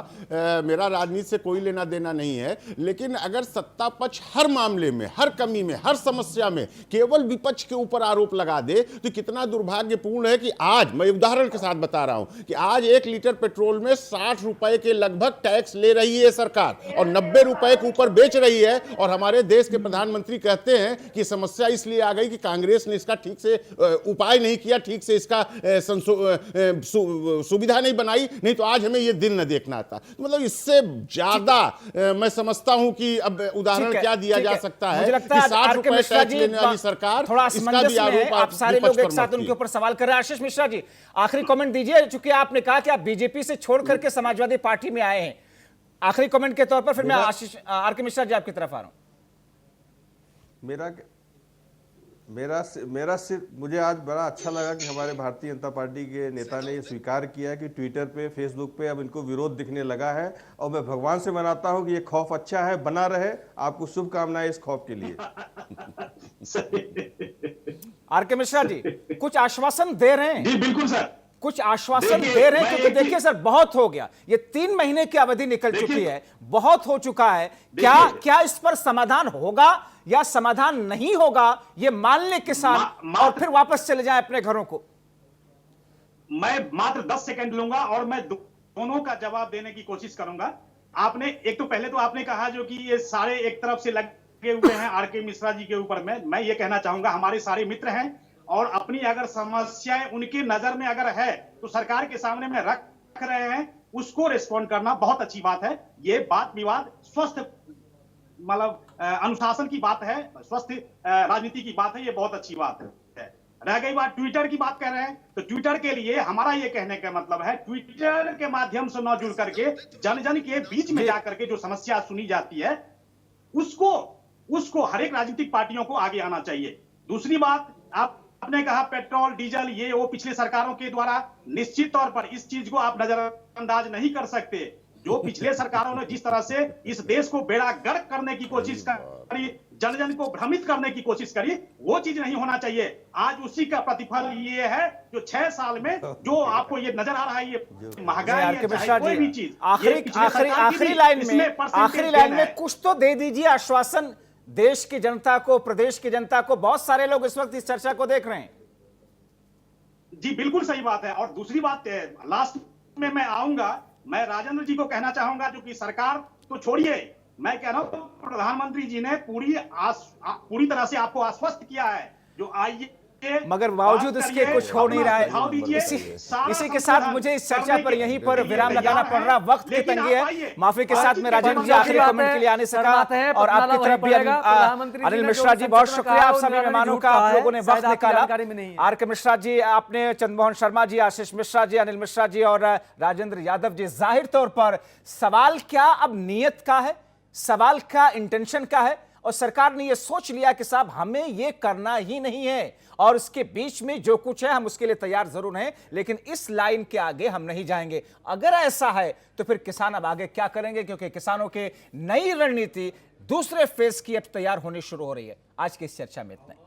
मेरा राजनीति से कोई लेना देना नहीं है, लेकिन अगर सत्ता पक्ष हर मामले में, हर कमी में, हर समस्या में केवल विपक्ष के ऊपर आरोप लगा दे तो कितना दुर्भाग्यपूर्ण है कि आज, मैं उदाहरण के साथ बता रहा हूं कि आज 1 लीटर पेट्रोल में 60 रुपए के लगभग टैक्स ले रही है सरकार और 90 रुपए के ऊपर बेच रही है। और हमारे देश के प्रधानमंत्री कहते हैं कि समस्या इसलिए आ गई कि कांग्रेस ने इसका ठीक से उपाय नहीं किया, ठीक से इसका सुविधा नहीं बनाई, नहीं तो आज हमें ये दिन न देखना था। तो मतलब इससे ज्यादा मैं समझता हूं कि अब उदाहरण क्या दिया जा सकता है कि 60 रुपए टैक्स लेने वाली सरकार, थोड़ा इसका भी आरोप आप सारे लोग एक साथ उनके ऊपर सवाल कर रहे हैं। आशीष मिश्रा जी, आखिरी कमेंट दीजिए, चूंकि आपने कहा कि आप बीजेपी से छोड़ करके समाजवादी पार्टी में आए हैं, आखिरी कमेंट के तौर पर फिर मैं आर के मिश्रा जी आपकी तरफ आ रहा हूं। मेरा सिर्फ मुझे आज बड़ा अच्छा लगा कि हमारे भारतीय जनता पार्टी के नेता ने ये स्वीकार किया है कि ट्विटर पे, फेसबुक पे अब इनको विरोध दिखने लगा है, और मैं भगवान से मनाता हूं कि ये खौफ अच्छा है, बना रहे। आपको शुभकामनाएं इस खौफ के लिए। आर.के. मिश्रा जी कुछ आश्वासन दे रहे हैं? जी बिल्कुल सर, कुछ आश्वासन देखिए, दे रहे हैं मैं क्योंकि एक ही- देखिए सर बहुत हो गया, ये 3 महीने की अवधि निकल देखिए, चुकी है, बहुत हो चुका है। क्या देखिए, क्या इस पर समाधान होगा या समाधान नहीं होगा, ये मान ले किसान और फिर वापस चले जाएं अपने घरों को? मैं मात्र 10 सेकंड लूंगा और मैं दोनों का जवाब देने की कोशिश करूंगा। आपने एक तो पहले तो आपने कहा जो कि ये सारे एक तरफ से लगे हुए हैं आर.के. मिश्रा जी के ऊपर में, मैं ये कहना चाहूंगा हमारे सारे मित्र हैं और अपनी अगर समस्याएं उनके नजर में अगर है तो सरकार के सामने में रख रहे हैं, उसको रिस्पॉन्ड करना बहुत अच्छी बात है। ये बात विवाद स्वस्थ मतलब अनुशासन की बात है, स्वस्थ राजनीति की बात है, ये बहुत अच्छी बात है। रह गई बात ट्विटर की बात कर रहे हैं, तो ट्विटर के लिए हमारा ये कहने का मतलब है ट्विटर के माध्यम से न जुड़ करके जन जन के बीच में जाकर के जो समस्या सुनी जाती है उसको हर एक राजनीतिक पार्टियों को आगे आना चाहिए। दूसरी बात, आपने कहा पेट्रोल डीजल ये वो पिछले सरकारों के द्वारा, निश्चित तौर पर इस चीज को आप नजरअंदाज नहीं कर सकते। जो पिछले सरकारों ने जिस तरह से इस देश को बेड़ा गर्क करने की कोशिश करी, जन जन को भ्रमित करने की कोशिश करी, वो चीज नहीं होना चाहिए। आज उसी का प्रतिफल ये है जो 6 साल में जो आपको ये नजर आ रहा है, ये महंगाई आर.के. है, मिश्रा चाहे कोई भी जी चीज, आखिरी लाइन में कुछ तो दे दीजिए आश्वासन देश की जनता को, प्रदेश की जनता को। बहुत सारे लोग इस वक्त इस चर्चा को देख रहे हैं। जी बिल्कुल सही बात है। और दूसरी बात लास्ट में मैं आऊंगा, मैं राजेंद्र जी को कहना चाहूंगा जो कि सरकार तो छोड़िए, मैं कह रहा हूं प्रधानमंत्री जी ने पूरी तरह से आपको आश्वस्त किया है जो आइए, मगर बावजूद इसके कुछ हो नहीं रहा है। इसी के साथ मुझे इस चर्चा पर यहीं पर विराम लगाना पड़ रहा, वक्त की तंगी है। माफी के साथ में राजेंद्र जी आखिरी कमेंट के लिए आने सका, और आपकी तरफ भी अनिल मिश्रा जी बहुत शुक्रिया आप सभी मेहमानों का, आप लोगों ने वक्त निकाला। आर.के. मिश्रा जी, आपने चंद्रमोहन शर्मा जी, आशीष मिश्रा जी, अनिल मिश्रा जी और राजेंद्र यादव जी। जाहिर तौर पर सवाल क्या अब नियत का है, सवाल क्या इंटेंशन का है, और सरकार ने यह सोच लिया कि साहब हमें यह करना ही नहीं है, और उसके बीच में जो कुछ है हम उसके लिए तैयार जरूर हैं, लेकिन इस लाइन के आगे हम नहीं जाएंगे। अगर ऐसा है तो फिर किसान अब आगे क्या करेंगे, क्योंकि किसानों के नई रणनीति दूसरे फेज की अब तैयार होनी शुरू हो रही है। आज की इस चर्चा में इतना ही।